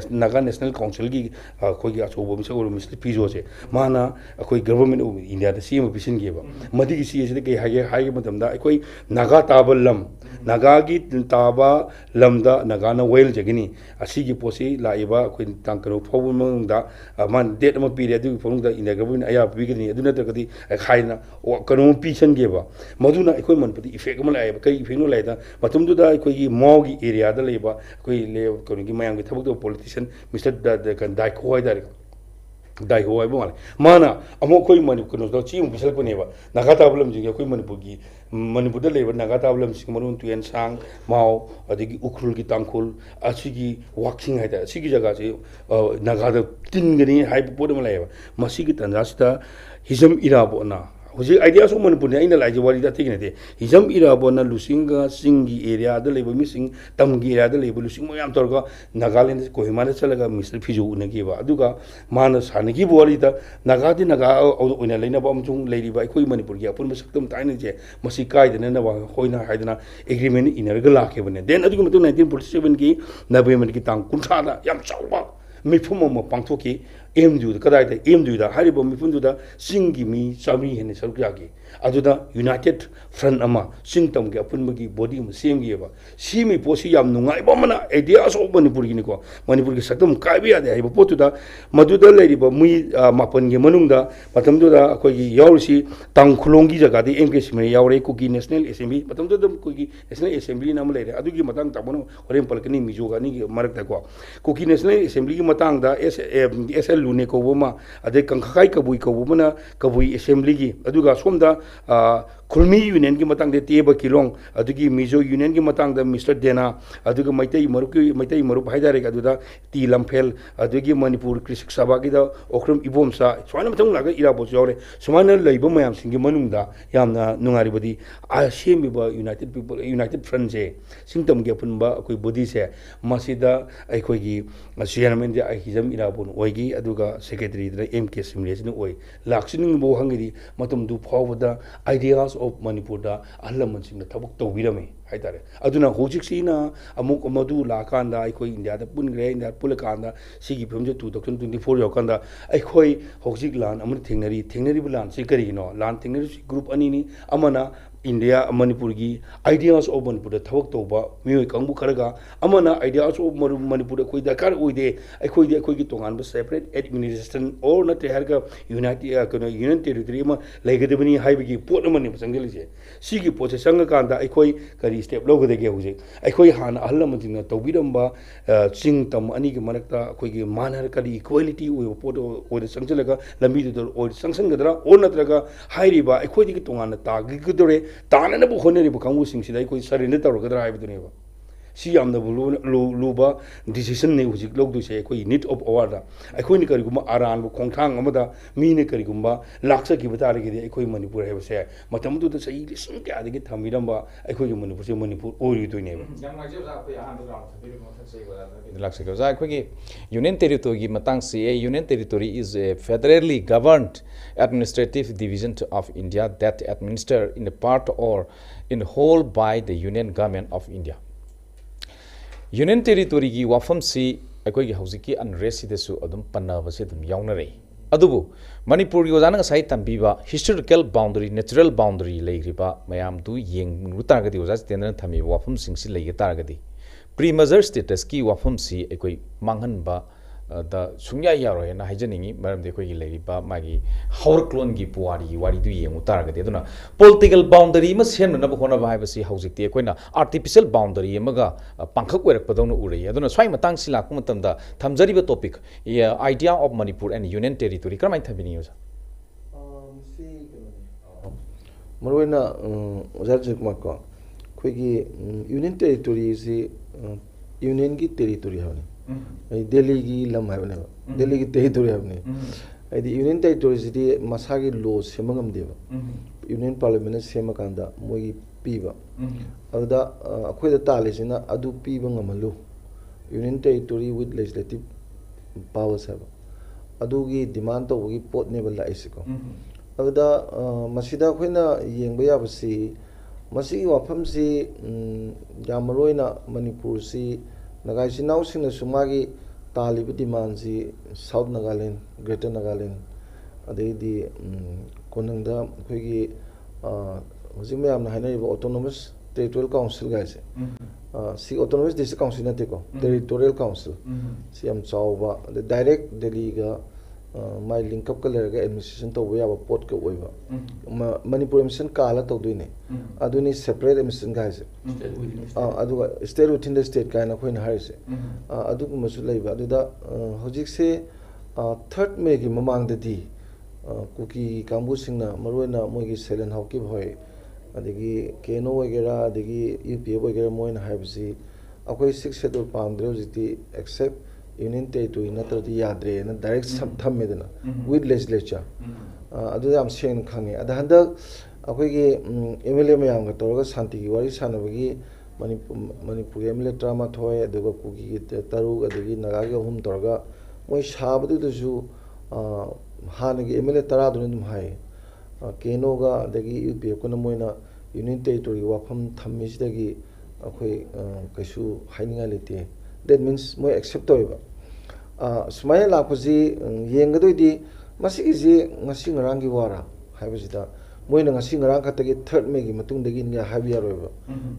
Naga National Council gi kogi achobo mi seguro misli pijo se mana koi government of India da CM pisin gi ba madi gi CS de ke hage matamda koi Naga tabalam Naga gi taba lamda Naga na well jagini asigi posi laiba koi tangkano phobum da man date ma period du phone da India government aya bigini aduna ta kadi khaina kanu pisan ge ba maduna ikoi manpati effect ma lai kai effect no lai da matumdu da ikoi gi mogi area da leba koi le kanu gi mayang gi thabuk do politician Mr. da kan dai khoi da dai khoi ba mana amo koi mani kanu da chi mu bisal ko ne ba nagata problem ji koi manipur gi Manipur da leba nagata problem sing marun tuyen sang mau adigi ukrul gi tangkul asigi walking haida asigi jaga se nagada tingani hai bodam lai ba masigi tanjasta hizam irabo na Hoji idea so Manipur ne aina lai wari da thik ne de hizam irabo na lusinga singi area da leba missing tamgi area da leba lusing mo yam torga Nagaland ko himana chalaga misal phiju ne gi ba aduga mana sanagi bori da nagadi naga oina leina ba amchung leiri ba koi Manipur gi apun saktam taine je masi kai de na ba hoina haidana agreement inerga la ke bane then aduga 1947 gi November gi tang kunsa da yam chawba mifum mo pangthoki MDU the Kadai MDU the Haribo Mifunduda Singi mi Sami and Sargaki Aduda United Front Ama Singtom Gapunmagi body same giver Simi Posiam Nungai Bomana ideas of Manipurinico Manipur Satum Kaibia the Hipotuda Maduda Lady Bami Mapan Yamanunda Patamduda Kogi Yorsi Tang Kulongi Jagadi MKS Yaure Kuki National Assembly Patamdum Kuki National Assembly Namale Adugi Matang Tabono or Palkani Mijogani Marakako Kuki National Assembly Matanga SL Lune ko boma ade kangkai kabui ko boma kabui assembly gi aduga somda Kulmi Union ki matang de teba kilong adugi Mizo Union ki matang da Mr. Dena aduga Maitai Marup Haidare aduda Ti Lampel adugi Manipur Krisik Sabha ki da Okrum Ibomsa swana matang laga irabo jore swana leibo mayam singi manungda yamna nungari bodi a semi ba United Front je singtam ge punba koi bodi se masida ai koi gi chairman de ai hizam irabon oigi aduga secretary da MK simulation oi laksining bo hangidi matum du phawda ideas of Manipur da ahlam sing tabuk to birame haitare aduna hojik sina amuk amadu la kanda ai koi India da pungre India pulakanda sigi phumje 2024 yakanda ai koi hojik lan amur thengnari bulan si kari no lan thengnari group ani ni amana India Manipur gi ideas of Manipur da thabak toba mioi kangbu kharaga amana ideas of Manipur koi da kar oide ai koi gi tongan ba separate administration or na te harga union territory ma laigedebani haibigi pot amani sangelise sigi pot sanga kanda ai koi kari kari step lo gade ge huje akhoi han ahal amjing tawbiramba ching tam ani ge marakta akhoi ge manar kali equality we poto o sangchalaga lambi do o sangsang gadra o natraga hairi ba akhoi gi tongana ta gi gudore tanana bu khoneri bu kamu sing sidai koi sarinde tor gadra ai budune ba si amna bu luba decision ne hujik log du se koi need of award akhoi ni kari guma aran bu khongthang amada mi ne kari gumba laksa ki batare ge akhoi manipur he se matam du da sai sing ka de thamiram ba akhoi manipur se manipur ori du ne ba yang ngai je za ko ya han ra thabi mo thak sei wala laksa ko za akhoi gi union territory gi matang si a union territory is a federally governed administrative division of India that administered in a part or in whole by the union government of India. Union territory gi wafam si akoi gi hauziki unrest desu adum panaba se dum yaunare adubu manipur gi ojana sai tambiba historical boundary natural boundary leigriba mayam du yeng rutargadi ojas tendran thami wafam singsi leige targadi pre-measure status ki wafam si akoi manghanba da sungya yaro na hajaningi maram de koi gi leiriba magi haur clone gi puari wari du yeng utargadi aduna political boundary ma sen na bkhona ba haibasi hauzikti koina artificial boundary amaga pangkhak werak padong ure aduna swai matang sila ku matamda thamjariba topic idea of Manipur and union territory kramai thabini yosa maroina ojajik makko khoigi union territory si union gi territory hawni Delhi gi lam haibne Delhi gi territory habne adi union territory di masagi law semangam deba union parliament semakanda moi piba ada akhoi da tale sina adu piba ngamalu union territory with legislative powers have adu gi demand to gi pot ne bala isiko ada masida khoina yengba yabasi masi wafam si yamaroina manipur si nagai si now sing sumagi talibu demand si South Nagaland Greater Nagaland adai di konang da khoigi hojime amna hainai autonomous territorial council guys si autonomous district council na teko territorial council si am chawba the direct Delhi ga my link up color ga administration to ya pot ka oiba Manipur administration kala to duine aduni separate administration guys adu state within the state kind of khoina harise adu masu leiba adu da hojik se third May gi mamang da di kuki kambu singna maroina moigi selen hawki bhoi adigi keno wagera adigi UP wagera moina haibsi akoi 6 schedule pamdre jiti except union territory natar di yadre na direct sub thamedna with legislature adu am seng khangi ada handa akoi gi MLA mayam ga torga santi gi wari sanabagi manipur MLA drama thoi aduga kuki taru adigi naga gi hum torga moi shabadu du hanagi MLA tara dum hai keno ga adagi UP ko na moina union territory wafam thammisidagi akoi kaisu haininga lete that means moi accept toiba sumaya lakpaji yengadoi di masigi ji ngasi ngarang gi wara haibajida moina ngasi ngarang khatagi 3rd May gi matung dagi ngia habia roiba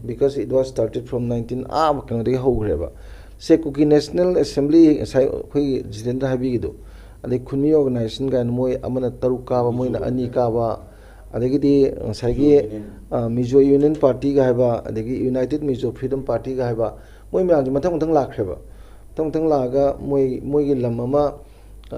because it was started from 19 kan dagi hogreba se kuki national assembly sai khoi jitendra habi gido ade khunmi organization ga moi amana taruka ba moina ani ka ba adagi di sagi mizo union party ga haba adagi united mizo freedom party ga haba moi myang mathang mathang lakreba tong laga moi gi lam ama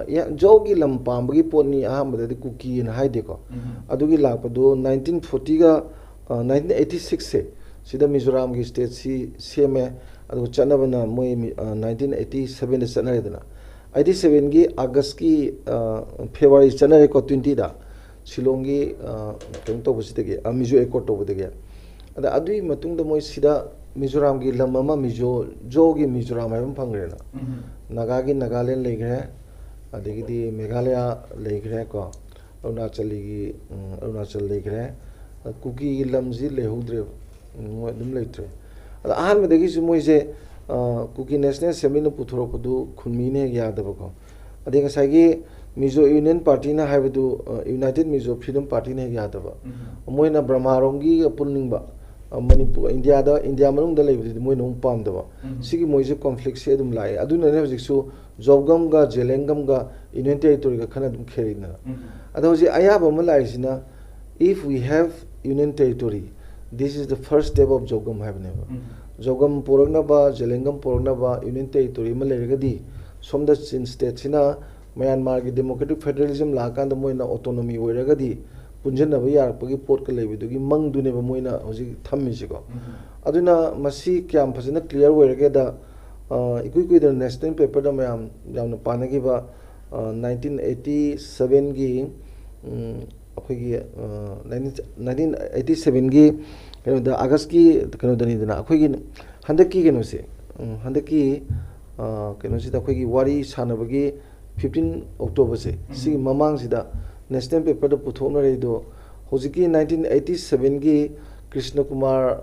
ya jogi lam pambagi poni ahambada di kuki na haide ko adugi lakpado 1940 ga 1986 se sida mizoram gi state si cma adu chanabana moi 1987 de sanare dana 87 gi august ki february chanare ko 20 da silongi kento busitege mizo ekot to budege ada adui matung da moi sida Mizoram gi lamama mizo jogi Mizoram ayam pangrena naga gi Nagaland legre adigi di Meghalaya legre ko Arunachal gi Arunachal legre kuki gi lamji lehudre mo dum leitre ada ahan me degi moi je kuki national assembly no puthoro pudu khunmine yadaba ko adinga sagi mizo union party na haibadu united mizo freedom party ne yadaba moina brahmarongi puningba Manipur India manung da lebi moi nong pam da sigi moi je conflict se dum lai aduna ne hojik su jobgam ga jelengam ga union territory ga khana dum kherina ada hoji ayaba ma lai sina if we have union territory this is the first step of jogam have never jogam poragnaba jelengam poragnaba union territory maleragadi somda chin state sina Myanmar ki democratic federalism la kan da moina autonomy oiragadi punjanaba yarpagi pot ka lebidugi mangdune ba moina hoji thammi siko aduna masi kyam phajana clear oirage da ikui da national paper da mayam jamna panagi ba 1987 gi akhoi 1987 gi keno da august ki keno da ni da akhoi gi handaki keno se handaki keno sida akhoi gi wari sanabagi 15 October se si mamang sida national paper da puthona re do hojiki 1987 gi Krishna Kumar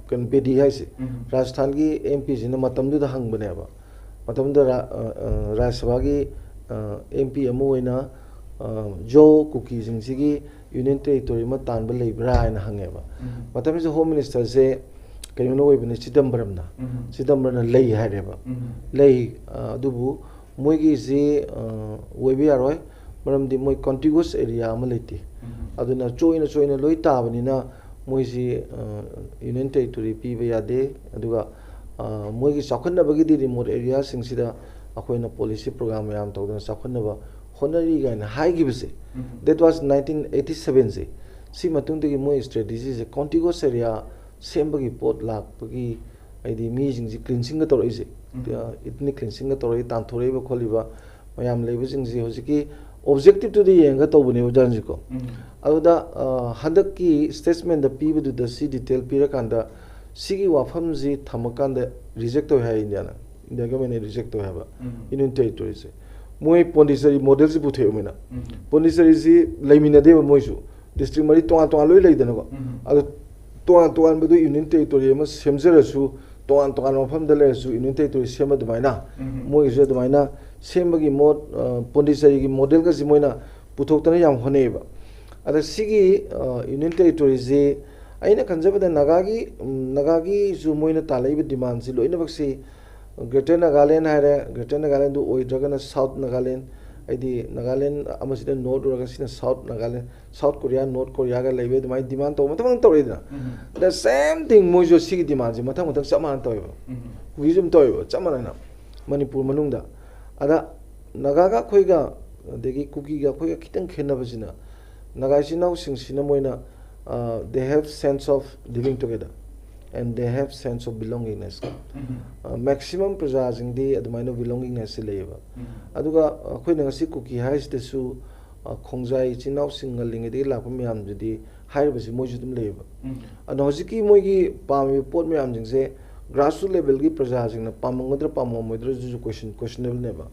kan bedi hai se Rajasthan gi MP jina matam du da hang bane ba matam da Rajya Sabha gi MP amu oina jo cookie jing sigi union territory ma tan ba lei bra na hange ba matam se home minister se kayuno oi bane Chidambaram na lei ha re ba lei dubu moigi ji webi aroi maram di moi contiguous area ma leti aduna choina loi tabani na moi ji union territory pi ba yade aduga moigi sakhna bagi di remote area sing sida akoina policy program yam tawdana sakhna ba honari ga na hai gi bise that was 1987 se si matung de moi strategy se contiguous area sembagi pot lak bagi aidi mi jing ji cleansing ga toroi se ethnic cleansing ga toroi tan thorei ba kholiba mayam leiba jing ji hojiki objective to the yenga tawbuni ujan ji ko aduda hadak ki statement da pibu da si detail pira kanda sigi wafam ji thamakanda reject to hai india government reject to have union territory se moi Pondicherry model ji buthe umina Pondicherry ji leimina de moi su district mari to loi leidana ko adu to bedu union territory ma semjera su to mafam da le su union territory sema dumaina moi je dumaina sembagi mod Pondicherry gi model ka ji moina puthok yam hone ba ada sigi union territory ji aina kanjaba da nagagi ju moina talai ba demand ji loina baksi Greater Nagaland hai Greater Nagaland do oi dragana South Nagaland aidi Nagaland amasida North dragasina South Nagaland South Korea North Korea ga lebe mai demand to matang to ida the same thing mojo sigi demand ji matang chaman to wisdom to chaman na Manipur manungda ada nagaga khoiga degi kuki ga khoiga kitang khena bajina nagai sinau singsina moina they have sense of living together and they have sense of belongingness maximum praja jing di adumaino belongingness leba aduga khoina ngasi kuki hais de su khongjai chinau singal lingi de la pamyam judi hair basi moju dum leba ano hojiki moigi pami pot myam jing se grassroots level gi praja jing na pamongodra pamomodra ju questionable neba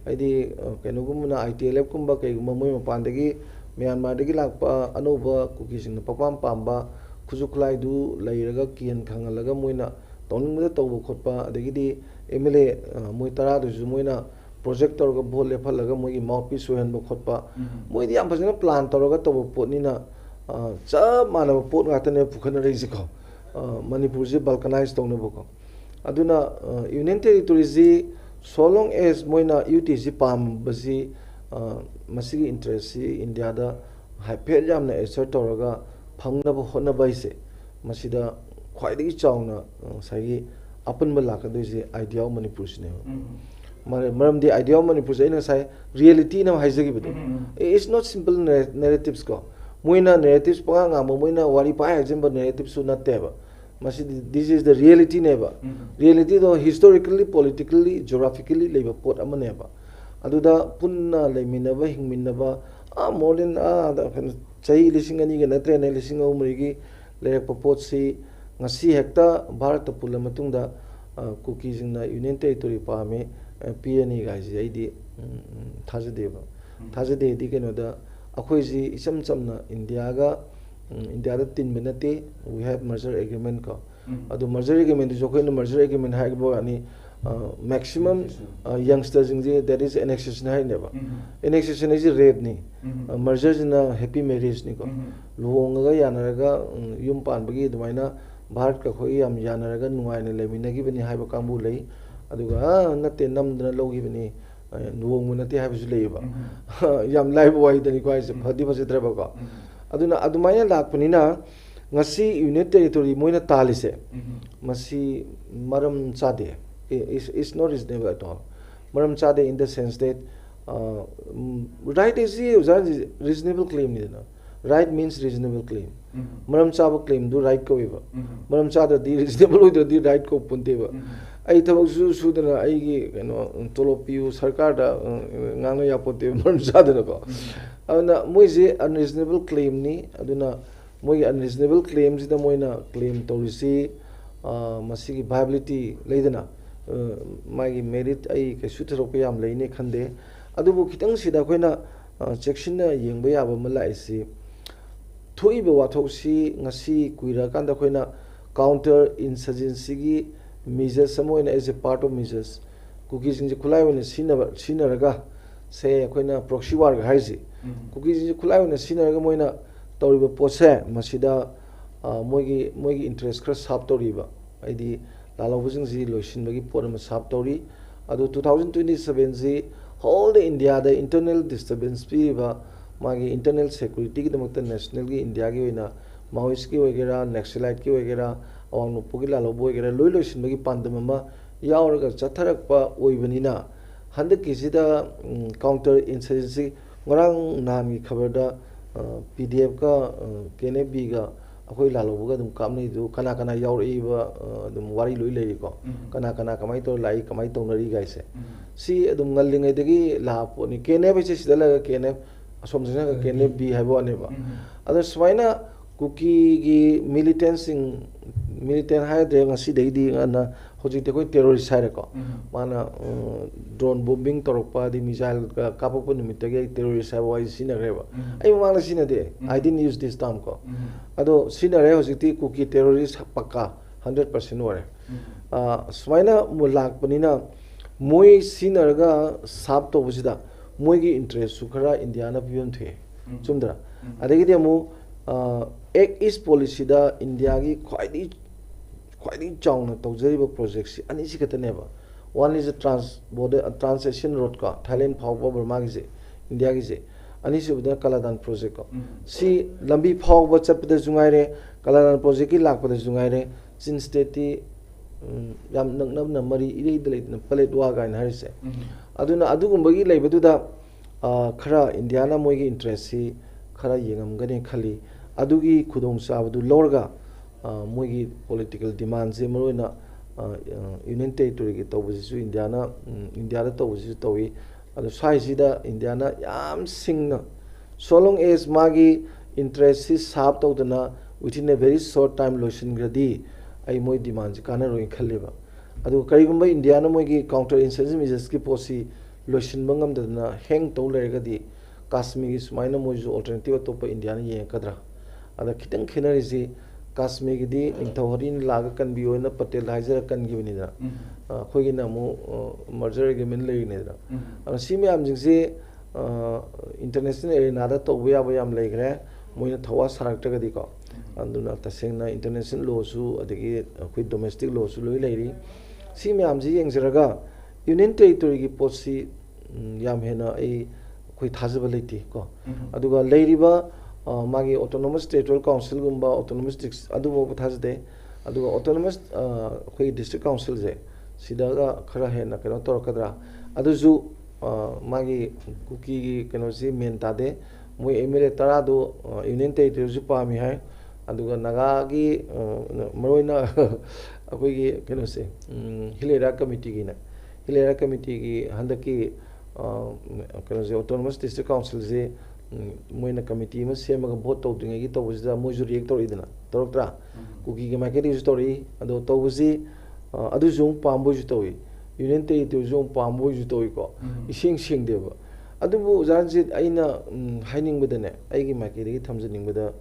aidi kenugumna ITLF kumba kai moi mapandagi Myanmar dagi lakpa anoba kuki sing na papam pamba Kujuklai du lairaga kian khangalaga moina tawning da tawbo khotpa adagidi MLA moi tara du moina projector ga bol lephalaga moi mouthpiece sohen bo khotpa moi di am phajana plan tawraga tawbo potnina cha manaba pot ngatane pukhana reisiko Manipur ji balkanize tawna boko aduna union territory ji so long as moina UTC pam basi masigi interest si India da hyper jamna assert tawraga phangna hona baise masida khwaidagi chawna sagi apan ba lakadoi je idea of Manipur sine maram the idea of Manipur ina sai reality na haijagi bedu it's not simple narratives ko moina narratives pa nga moina wari pa example narratives su natte ba masidi this is the reality neba reality do historically politically geographically leba pot amane ba aduda punna leminaba hingminaba more than chahi lising ani ga natre ne lising umri gi lerak popot si ngasi hekta bharat pula matungda kuki jingna union territory pa me PNE ga ji aidi thajade di keno da akhoi ji isam chamna India da tin minute we have merger agreement ko adu merger agreement jo khoi merger agreement ha bo ani maximum youngsters in that is annexation hai neba annexation is rape ni merger na happy marriage ni ko luhonga yanaraga yum pan bagi dumaina bharat ka khoi yam yanaraga nuai ne leminagi bani haiba kambu lei aduga natte namdana logi bani nuong munati haiba su leiba yam live wai dani ko ai phadi phase tra ba ko aduna adumaina lakpanina ngasi unit territory moina talise masi maram chade is not reasonable at all. Maram chade in the sense that right is a reasonable claim ni na. Right means reasonable claim. Maram chaba claim do right ko iba. Maram chada di reasonable ho di right ko punte ba. Ai thabak su dana ai gi tolopiu sarkar da ngang ya pote maram chada na ko. Aduna moise unreasonable claim ni aduna moi unreasonable claims da moina claim torisi masigi viability leidana magi merit ai ke sutharo ko yam leine khande adubu kitang sida koina checksiona yengba yaba mala isi thoibe wathosi ngasi kuira kanda koina counter insurgency gi measures samoina as a part of measures cookies in khulai wona sinaraga se koina proxy war ga haisi cookies in khulai wona sinaraga moina tawriba pose masida moigi interest khra sap tawriba aidi lalawbujing ji loisin bagi porama sap tawri adu 2027 ji whole India the internal disturbance piba magi internal security ki damakta national gi India gi oina Maoist ki wagera Naxalite ki wagera awang nupu ki lalawbo wagera loisin bagi pandamama yauraga chatharakpa oibanina handak kisida counter insurgency ngarang nami khabarda PDF ka KNB ga akoi lalawbo ga dum kamni du kana yauriba dum wari loi lei ko kana kamai to lai kamai to nari gaise si dum ngallingai degi la po ni KNB se sidala KNB asom jena ga KNB haibo ne ba ada swaina cookie gi militant hai de ngasi dei di na hoji te koi terrorist hai ko mana drone bombing torokpa di missile ka kapopo nimit ge terrorist hai wai sina reba ai mangla sina de I didn't use this term ko ado sina re hoji ti cookie terrorist pakka 100% ware swaina mulak panina moi sina ga sap to busida moi gi interest su khara India na pion the chumdra adegi de mu Act East policy da India gi khwaidi chawna tawjariba projects ani si kataneba one is a transition road ka Thailand phawba Burma gi je India gi je ani si buda Kaladan project ko si lambi phawba chapda jungai re Kaladan project ki lakpada jungai re chin state ti yam nang na mari ire dele na palet wa ga na harise aduna adugumba gi leibadu da khara India na moi gi interest si khara yengam gane khali adugi khudong sabadu lorga moigi political demands emarona union territory ki tawbusisu India da tawbusisu tawi adu saisida India na yam singna so long as magi interest is sap tawdana within a very short time lotion gradi ai moi demands kana roi khaliba adu karigumba India na moigi counter insurgency measures ki policy lotion bangam dana hang taw lergadi Kashmir is maina moju alternative to India na ye kadra ada kitang khinarisi Kashmir di inthorin laga kan bi oina Patel haizer kan gi bini da khogi na mu merger agreement lei ne da ana simi am jing se international arena da to buya bayam lei gre moina thawa sarak ta di ko anduna tasengna international law su adigi khoi domestic law su loi leiri simi am ji yeng jeraga union territory gi policy yam hena ai khoi thajaba leiti ko aduga leiriba magi autonomous territorial council gumba autonomous districts adu bo thasde adu autonomous khoi district council je sidaga khara he na keno tor kadra adu ju magi kuki gi keno si men tade moi emire tara do union territory ju pa mi hai adu ga naga gi maroina akoi gi keno se hilera committee gi handaki keno se autonomous district council je moina committee ma semaga vote tawdringai gi tawbusida moju react toridana toroktra kuki gi market is story ado tawbusi adu jung pambo ju tawi union territory jung pambo ju tawi ko ising sing deba adu bu janjit aina haining budane aigi market gi thamjaning buda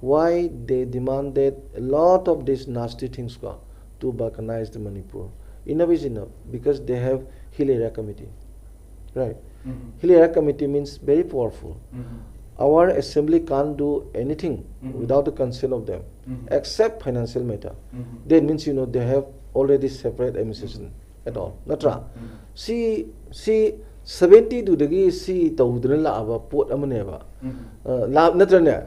why they demanded a lot of these nasty things ko to balkanize the Manipur enough is enough because they have hill area committee right hill area committee means very powerful our assembly can't do anything without the consent of them except financial matter that means they have already separate administration at all natra see 70 dudagi si tawdra la aba pot amane ba la natrane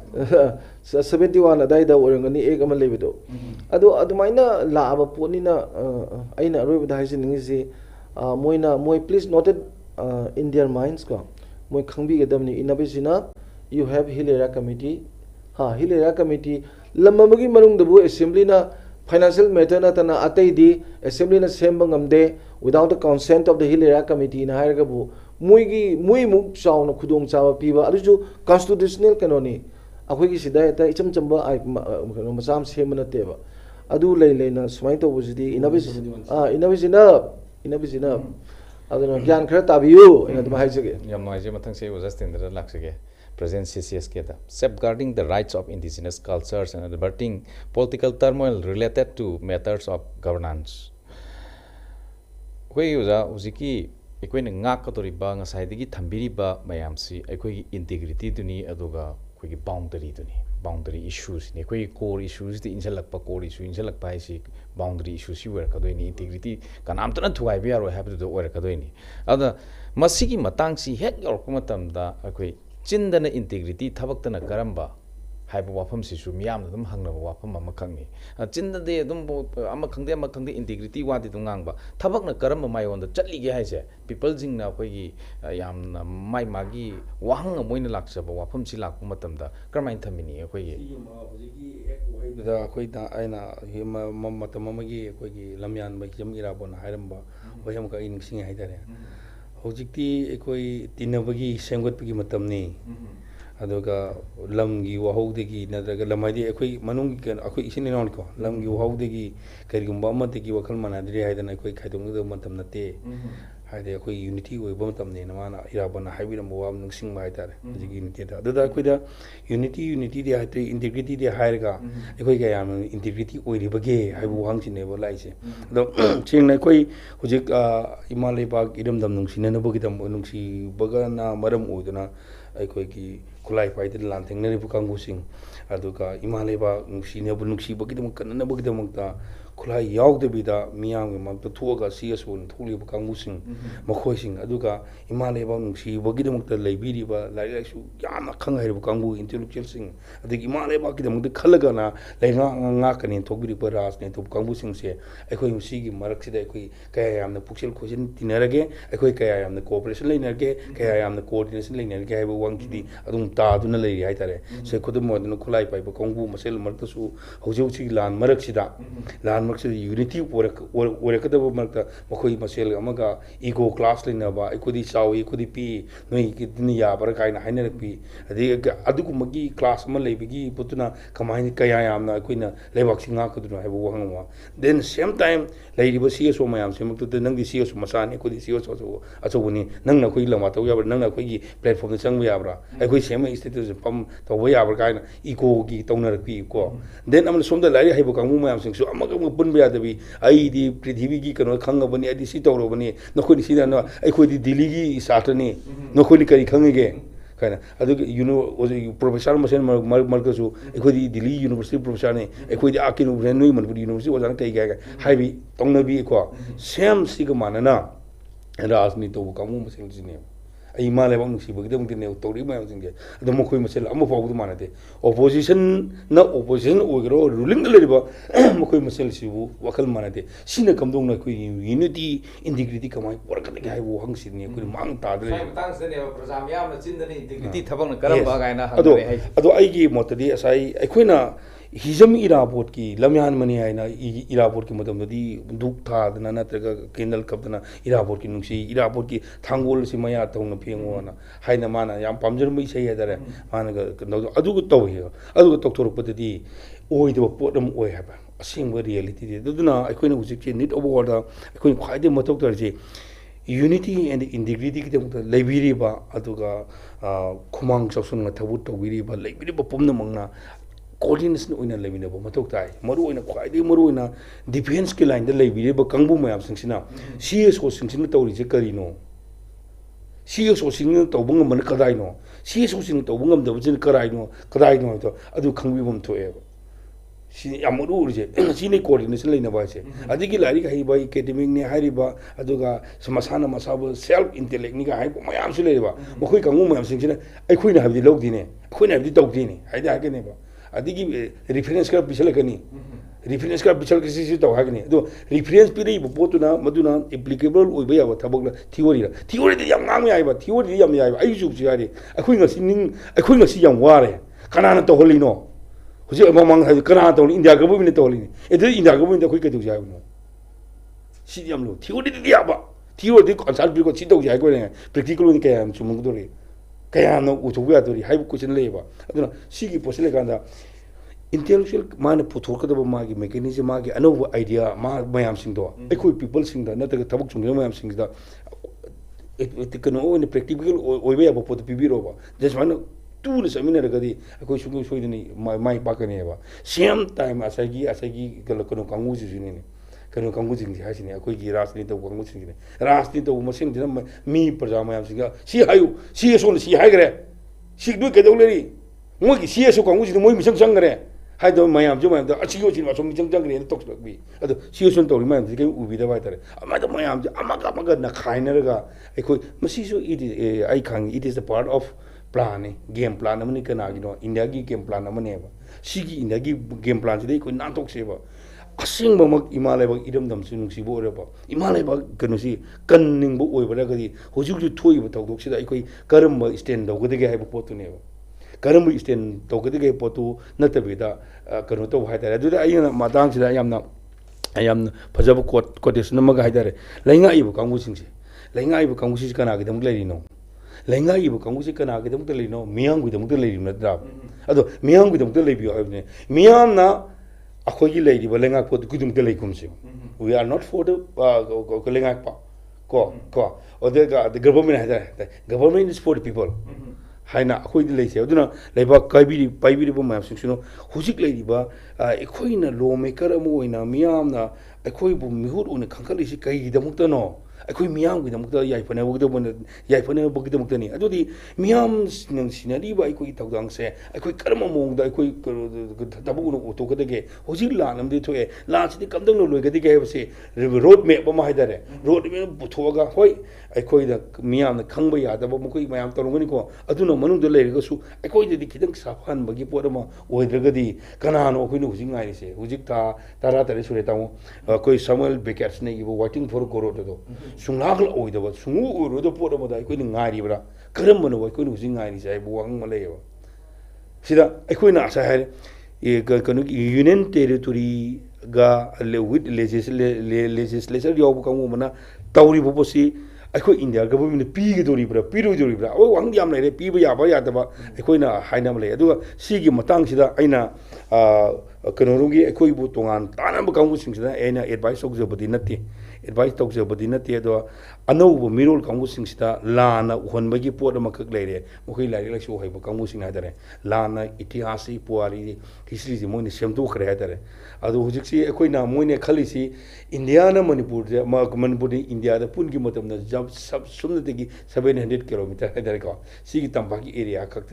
71 adai da orangani ek ama lebedo ado adumaina la aba potni na aina roib da haisi ningi si moi please noted in their minds ko moi khangbi gedamni inabisina you have hilera committee hilera committee lamamagi manung dabu assembly na financial matter na tana atai di assembly na semba ngamde without the consent of the hilera committee na hair gabu muigi muk chaw na khudong chawa piba adu constitutional kanoni akhoi gi sidai ta icham chamba ai masam semna teba adu lei na sumai to bujidi inabisina aduna gyan khara tabiyu ina dum haijege yam noise mathang se Ojastendra laksege present CCS keda safeguarding the rights of indigenous cultures and averting political turmoil related to methods of governance koi uza uziki equine ngak katoriba ngasaidigi thambiriba mayamsi ekoi integrity duni aduga koi boundary issues ni koi core issues the injalakpa core issue injalakpa isi boundary issues yu werka doini integrity kanamtana thuai biaro have to werka doini ada masigi matangsi hek yorkuma tamda ekoi chindana integrity thabaktana karamba haibu wafam sisu miyam dum hangna wafam ama khangni chinda de dum ama khangde integrity wadi dum ngangba thabakna karamba mayon da chatli ge haise people jing na koi gi yamna mai magi wahang moina laksaba wafam si lakpu matamda karmain thamini koi gi da koi da aina matamamagi koi gi lamyan mai jam irabon hairamba hoyam ka iningsing haidare hojikti koi tinabagi semgotpagi matamni aduga lamgi wahawdegi nadraga lamadi ekoi manung kan akoi isini non ko lamgi wahawdegi karigumba amadegi wakal manadri haidana ekoi khaidongda matam nate haide ekoi unity oi bom tamne namana irabana haibira mawam nungsing mai tare jigi unity da aduda ekoi da unity de haite integrity de hairga ekoi ga yam integrity oi ribage haibu hangchine bo laise do chingna ekoi hujik imalai bag idam dam nungsine na bogi dam nungsi bagana maram oiduna ekoi ki kulai pai de lan theng ne bu kangu sing aduga imalai ba nungsine bu nungsi bogi dam kanna bogi dam ta kulai yaw de bida miyang ma to thuga CSO thuli bu kangu sing makhoi sing aduga imalai ba nungsi bogi dam ta leibiri ba lai su yam khang hai bu kangu intellectual sing adugi imalai ba ki dam de khalaga na lai nga kani thogiri ba ras ne to kangu sing se ekoi musi gi marak sida ekoi kaya yam na puksel khojin tinarage ekoi kaya yam na cooperation leinarge kaya yam na coordination leinarge hai bu wang ki adum ta aduna lei hai tare se khudum modna khulai pai ba kangu masel marta su hoji lan marak sida lan marak sida unity work da marta makhoi masel amaga ego class leina ba ekodi chawi ekodi pi noi ki dunya bar kaina hainer pi adugu magi class ma leibigi putuna kamai kaya yam na koina lebak singa kuduna hai bu wang ma then same time leiriba CSO mayam se maktu nang di CSO masani ekodi CSO achobuni nang na khoi lama taw yabra nang na khoi gi platform chang yabra ekoi sema status pam taw yabra kaina ego gi tawnar pi ko then amna somda lari hai bu kamu mayam sing su amaga pun ba da bi ai di prithvi gi kano khanga bani adi si tawro bani no khoi si da no ekoi di delhi gi satani no khoi kari khangege kaina adu professor masen markasu ekoi delhi university professor ne ekoi akinu renui manipur university wajang tai ga haibi tongnabi ko same sigmana rajniti to kamu masen jine ai male bang si bagi dum tine tori ma jinge adu mo khoi masel am fawu manate opposition na opposition ogro ruling le ba mo khoi masel si bu wakal manate sina kamdong na khoi unity integrity kamai porka de hai bu hang sin ne khoi mang ta de tang se ne prajam yam na chin de integrity thabang na karam ba ga na ado ai gi motadi asai ai na hijam irabot ki lamyan mani hai na irabot ki madam di duk tha na na traga kendal kap na irabot ki nungsi irabot ki thangol si maya tong na phengo na hai na mana yam pamjar mai sei hadare mana ga adu go taw hi adu go tok pat di oi de potam oi ha ba asing ba reality de duna ai na ujik chi need over da ai khai de matok tar ji unity and integrity ki de leibiri ba adu ga khumang chausun na thabut tawiri ba leibiri ba pomna mangna coordination oina lebina bo matok tai maru oina khwaide maru oina defense ki line da lebire ba kangbu mayam singsina CSO singsina tawri je karino CSO singna tawbung man kadai no CSO sing tawbung am da bujin karai no to adu khangbi bom to e si amuru urje si ne coordination leina ba se adigi lari ka hi ba academic ne hari ba aduga samasana masaba self intellect ni ga hai ba mayam su le ba mokoi kangu mayam sing sina ai khoi na habdi log dine khoi na habdi tawdi ne hai da ke ne ba adigi reference ka bisal ka ni reference ka bisal ka si taw ha ke ne do reference pi ri bo tu na maduna applicable oi ba ya ba thabok la theory de yam ngang ya ba theory de yam ya ba ai ju ji ari ai khoi ngasi ning ai khoi ngasi yam ware kanana to holino Husi amang hai kana tawli India government tawli ni edu India government khoi ka du jai no si yam lo theory di ya ba theory di consult bi ko chi dau jai ko ne practical ni ka yam chum do ri ka yam no u chu ya do ri hai bu question le ba aduna si gi posile ka da intellectual man puthor ka da ma gi mechanism ma gi anova idea ma mayam sing do ai khoi people sing da na ta thabuk chung mayam sing da it kano in practical oi ba ba pot pi bi ro ba just man tu le samina ragadi ko shugu shoidini mai pakane ba same time asagi kala kono kangu ji ni kano kangu ji ha sini ko gi rasni to kangu ji ni rasni to masin dina mi prajama yam singa si hayu si so si ha gre si du ke dawleri mo gi si so kangu ji mo mi sang sang gre hai do mayam jo mayam da achi yo ji ma so mi sang sang gre tok tok bi ado si so to mayam ji ke ubi da ba tare ama da mayam ji ama ga na khaina raga ai ko masi so it ai khang it is a part of plan game plan amani kana gi no India gi game plan amani ba sigi India gi game plan sidai ko nan tok se ba asing ba mak imalai ba idam dam sin si bo re ba imalai ba kanu si kan ning bo oi ba ga di hojuk ju thoi ba tok dok sida ai karam ba stand dog de ge hai ba potu ne ba karam ba stand dog de ge potu na ta be da kanu to hai da du da ai na matang sida yam phajab quotation ma ga hai da re lainga i ba kangu sing se lainga i ba kangu si kana gi dam le no lenga ibu kangu si kana ge dum te lino miyang gu dum te lerim na dra ado miyang gu dum te lebi ha ne miyam na akhoi gi leidi ba lenga ko gu dum te leikum si we are not for the ko lenga pa ko or the government government is for the people haina akhoi di leise aduna leiba pai bi bo ma singsuno hujik leidi ba akhoi na law maker amu oina miyam na akhoi bu mihur une khangkali si kai gi dum te no akhoi miyam gi damuk da yai phane bogda mukta ni adudi miyam nang sinari ba akhoi tawdang se akhoi karma mong da akhoi tabu no to ka ge hoji la nam de thoe la chi kamdang no loi ga de ge se road map ba ma haidare road map butho ga hoi akhoi da miyam na khangba ya da ba mukoi mayam tarungani ko aduna manung de le ga su akhoi de khidang safan ba gi por ma oidra ga di kana no akhoi no hoji ngai se hoji ta tara tare sure tawo koi Samuel Beckett ne gi waiting for goro do sungakal oi da sungu uru do po da da ko ni ngari bra karam no ko ni sing ngari sai bu wang male ba sida ko na sa ha e ka no union territory ga le with legislature yo bu kamu mana tawri bu si ko India government pi gi dori bra o wang yam le pi ba ya da ba ko na haina male adu si gi matang sida aina kanorugi ko bu tongan tanam ba kamu sing sida aina advice ok jabadi nati advice talk je badi na te do anau mirol kangu sing sita lana uhon bagi pot ma kak leire mo kai lai lai so hai ba kangu sing hadare lana itihasi puari history ji mo ni semtu khre hadare adu hujik si ekoi na mo ne khali si India na Manipur je Manipur ni India da pun gi matam na jab sab sumna te gi 700 km hadare ko si gi tamba gi area kak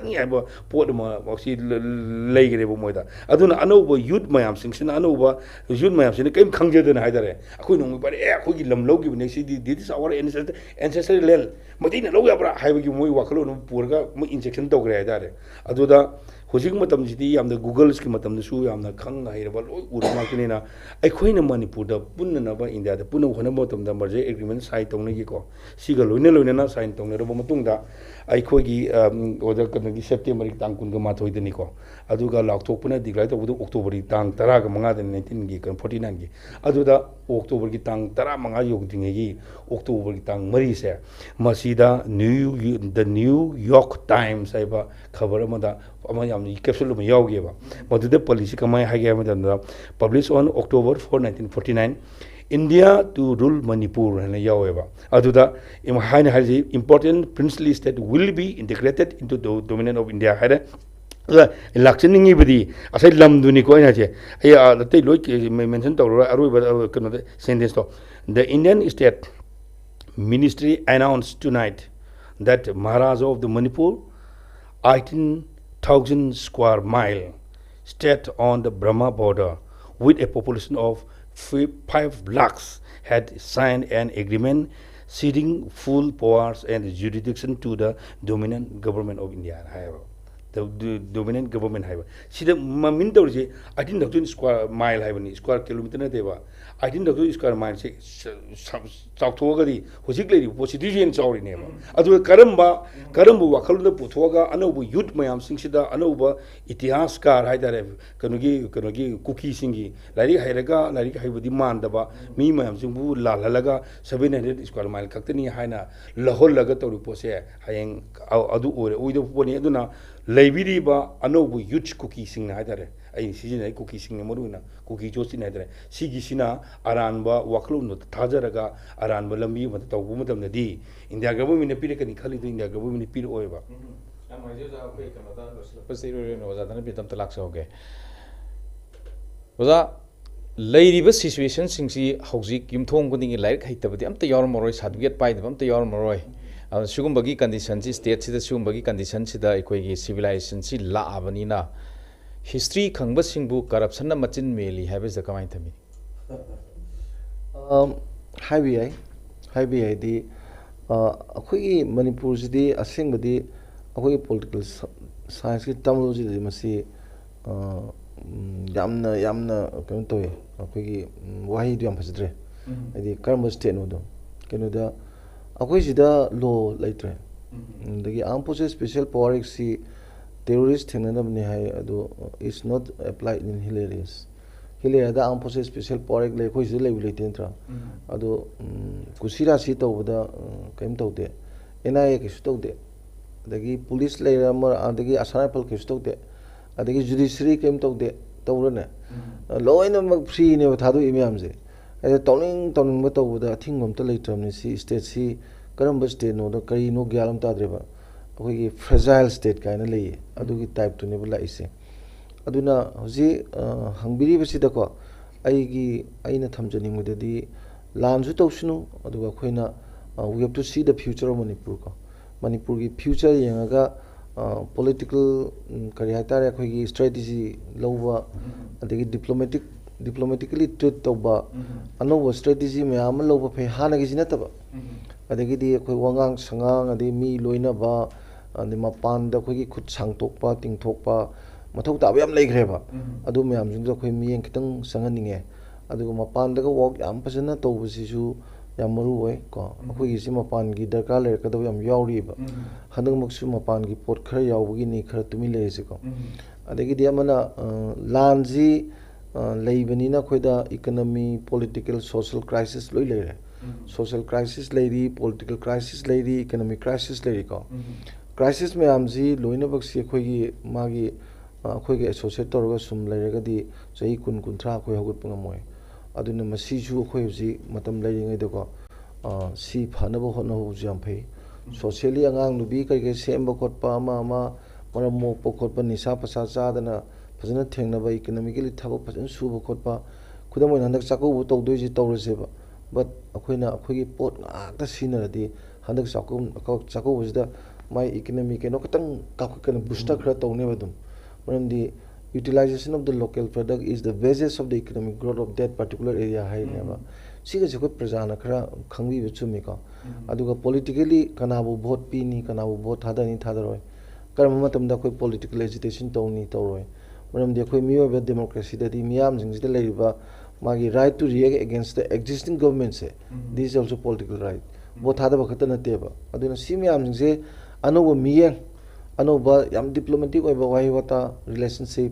ni ai ba pot ma si lai gre bo moida aduna anau ba youth mayam sing sin anau ba youth mayam sin kai khangje de na akoi nong bare akoi gi lam lo gi ne si this is our ancestral lel madina lo ya bra hai gi moi wakhalo no purga mo injection to gre da re aduda hojik matam ji di yamda google ski matam su yamna khang hai ra loi urma kini na akoi na Manipur da punna na ba India da punna hona matam da merge agreement sign tong ne gi ko si ga loine na sign tong ne ro matung da akoi gi oda kan gi September tang kun ga ma thoi de ni ko aduga lak thok puna declare to October tang 10 ga manga de 19 gi kan 49 gi aduda October ki tang 15 yok dingi October ki tang mari se masida the New York Times aiba khabar amada ama yam capsule ma yawge ba madude policy kamai hage amada published on October 4 1949 India to rule Manipur and yaweba aduda im haina haji important princely state will be integrated into the domain of India hada election ningi bidi asai lamduni ko ina che ay the loik mention to aru kano sentence to the Indian state ministry announced tonight that Maharaja of the Manipur 18,000 square mile state on the Burma border with a population of 5 lakhs had signed an agreement ceding full powers and jurisdiction to the dominant government of India. The dominant government have. See the Mamindor, I didn't know square mile, square kilometer deva. I didn't know square mile, say, South Togadi, Hosically, Position Sauri name. Adu Karamba, Wakalu Putoga, Anobu Youth Mayam Singshida, Anoba, Itias car, Haidarev, Kanugi, Cookie Singi, Lari Hairaga, Lari Haibu demandaba, me Mayam Singu, La Laga, 700 square mile, Katani Haina, Laholaga to Pose, Hayang Adu or Udo Poniaduna. Laibiriba anobu youth cookie sing haidare ai season cookie sing moruna cookie josin haidare sigi sina aranba waklum no thajaraga aranba lambi mat tawbu matam nadi India government ne pire kani khali do India government pire oiba amaje ja pe kanada pasiro no ja dana bitam talak se hoge oza leiriba situation singsi hauji kimthong guding laik haitabadi amta yor moroi certificate pai amta yor moroi Sugambagi condition state sida sugambagi condition sida ekoi civilization si la abanina history khangba singbu corruption na machin meli habes da kamai thami highway di akhoi Manipur sidi asengbadi akhoi political science ki terminology di masi yamna kan toy akhoi wahi du yam phajre adi karma state no do kenoda akhoi sida law laitre dagi ampose special power si terrorist thenanam ne hai ado is not applied in hilarious da ampose special power le khoi si lebi leiten tra ado kusira si tawda kaim tawde NIA ke stawde dagi police le ramar adagi asana pal ke stawde adagi judiciary kaim tawde tawrane law in free ne thadu imyam je tawning ba tawda thingom ta leitam ni si state si karamba state no da kari no gyalam ta dreba akhoi fragile state kaina lei adugi type to ne bula ise aduna hoji hangbiri basi da ko aina thamjani mudadi lanju tawsunu aduga khoina we have to see the future of Manipur gi future yengaga political kari hatare akhoi gi strategy lowa adagi diplomatically treat tawba anowa strategy me am lowa phe hana gi jinataba adagi di akhoi wangang sangang adi mi loina ba ani mapan da akhoi gi khut sangtokpa tingthokpa mathau ta yam leigreba adu me am jing akhoi mi kitang sanganinge aduga mapan da work yam pasana tawbasisu yam maru oi ko akhoi gi si mapan gi darkar le ka da yam yauri ba handang maksu mapan gi pot khara yawgi ni khara tumi le se ko adagi di amana lanji leibani na khoida economy political social crisis loi leire social crisis leiri political crisis leiri economic crisis leiri ko crisis me amji loina baksi khoi gi magi khoi gi associate torga sum leiraga di chai kun kunthra khoi hogut pangamoi aduna masi ju khoi ji matam leiringai de ko si phanaba hotna hu jam phei socially angang nubi kai kai semba khotpa ama maram mo pokhotpa nisa pasa chadana fazana thengnaba economically thabo fazan suba khotpa khudamoi handak chako bu tawdoi ji tawraseba but akhoina akhoigi pot ngakta sinaradi handak chako bujida my economic no katang kakkan booster khra tawne badum maramdi utilization of the local product is the basis of the economic growth of that particular area hai neba siga jeko prajana khra khangbi bu chumi ko aduga politically kanabu vote pi ni kanabu vote thadani thadaroi karma matam da khoi political agitation tawni tawroi maramdi khoi miyo democracy da di miyam jingjida leiba magi right to react against the existing government se this is also political right vote thada ba khatana teba aduna si miyam jingse anoba miyeng anoba yam diplomatic oiba wahi wata relationship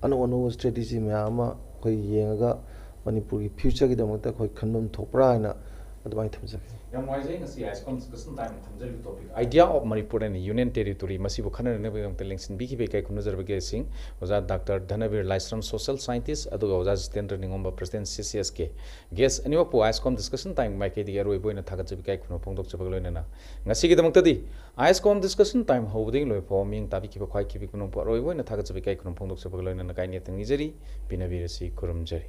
ano strategy miyama khoi yengaga Manipur gi future gi damata khoi khanbam thopra na admai thamjak yam waise ngasi ISCOM discussion time thamjali topic idea of Manipur and union territory masibu khanana ne bang telingsin bi ki kai khun nazar ba sing oza Dr. Dhanavir Laisram social scientist aduga oza Jitendra Ningomba president CCSK guest anima po ISCOM discussion time mai ke diga roi boina thagat jabi kai khun pongdok chabag loina na ngasi gi damata di ISCOM discussion time hobding loi po ming tabi ki ba khwai ki bi kun po roi boina thagat jabi kai khun pongdok chabag loina na kai ne tangi jari binabir si kurum jari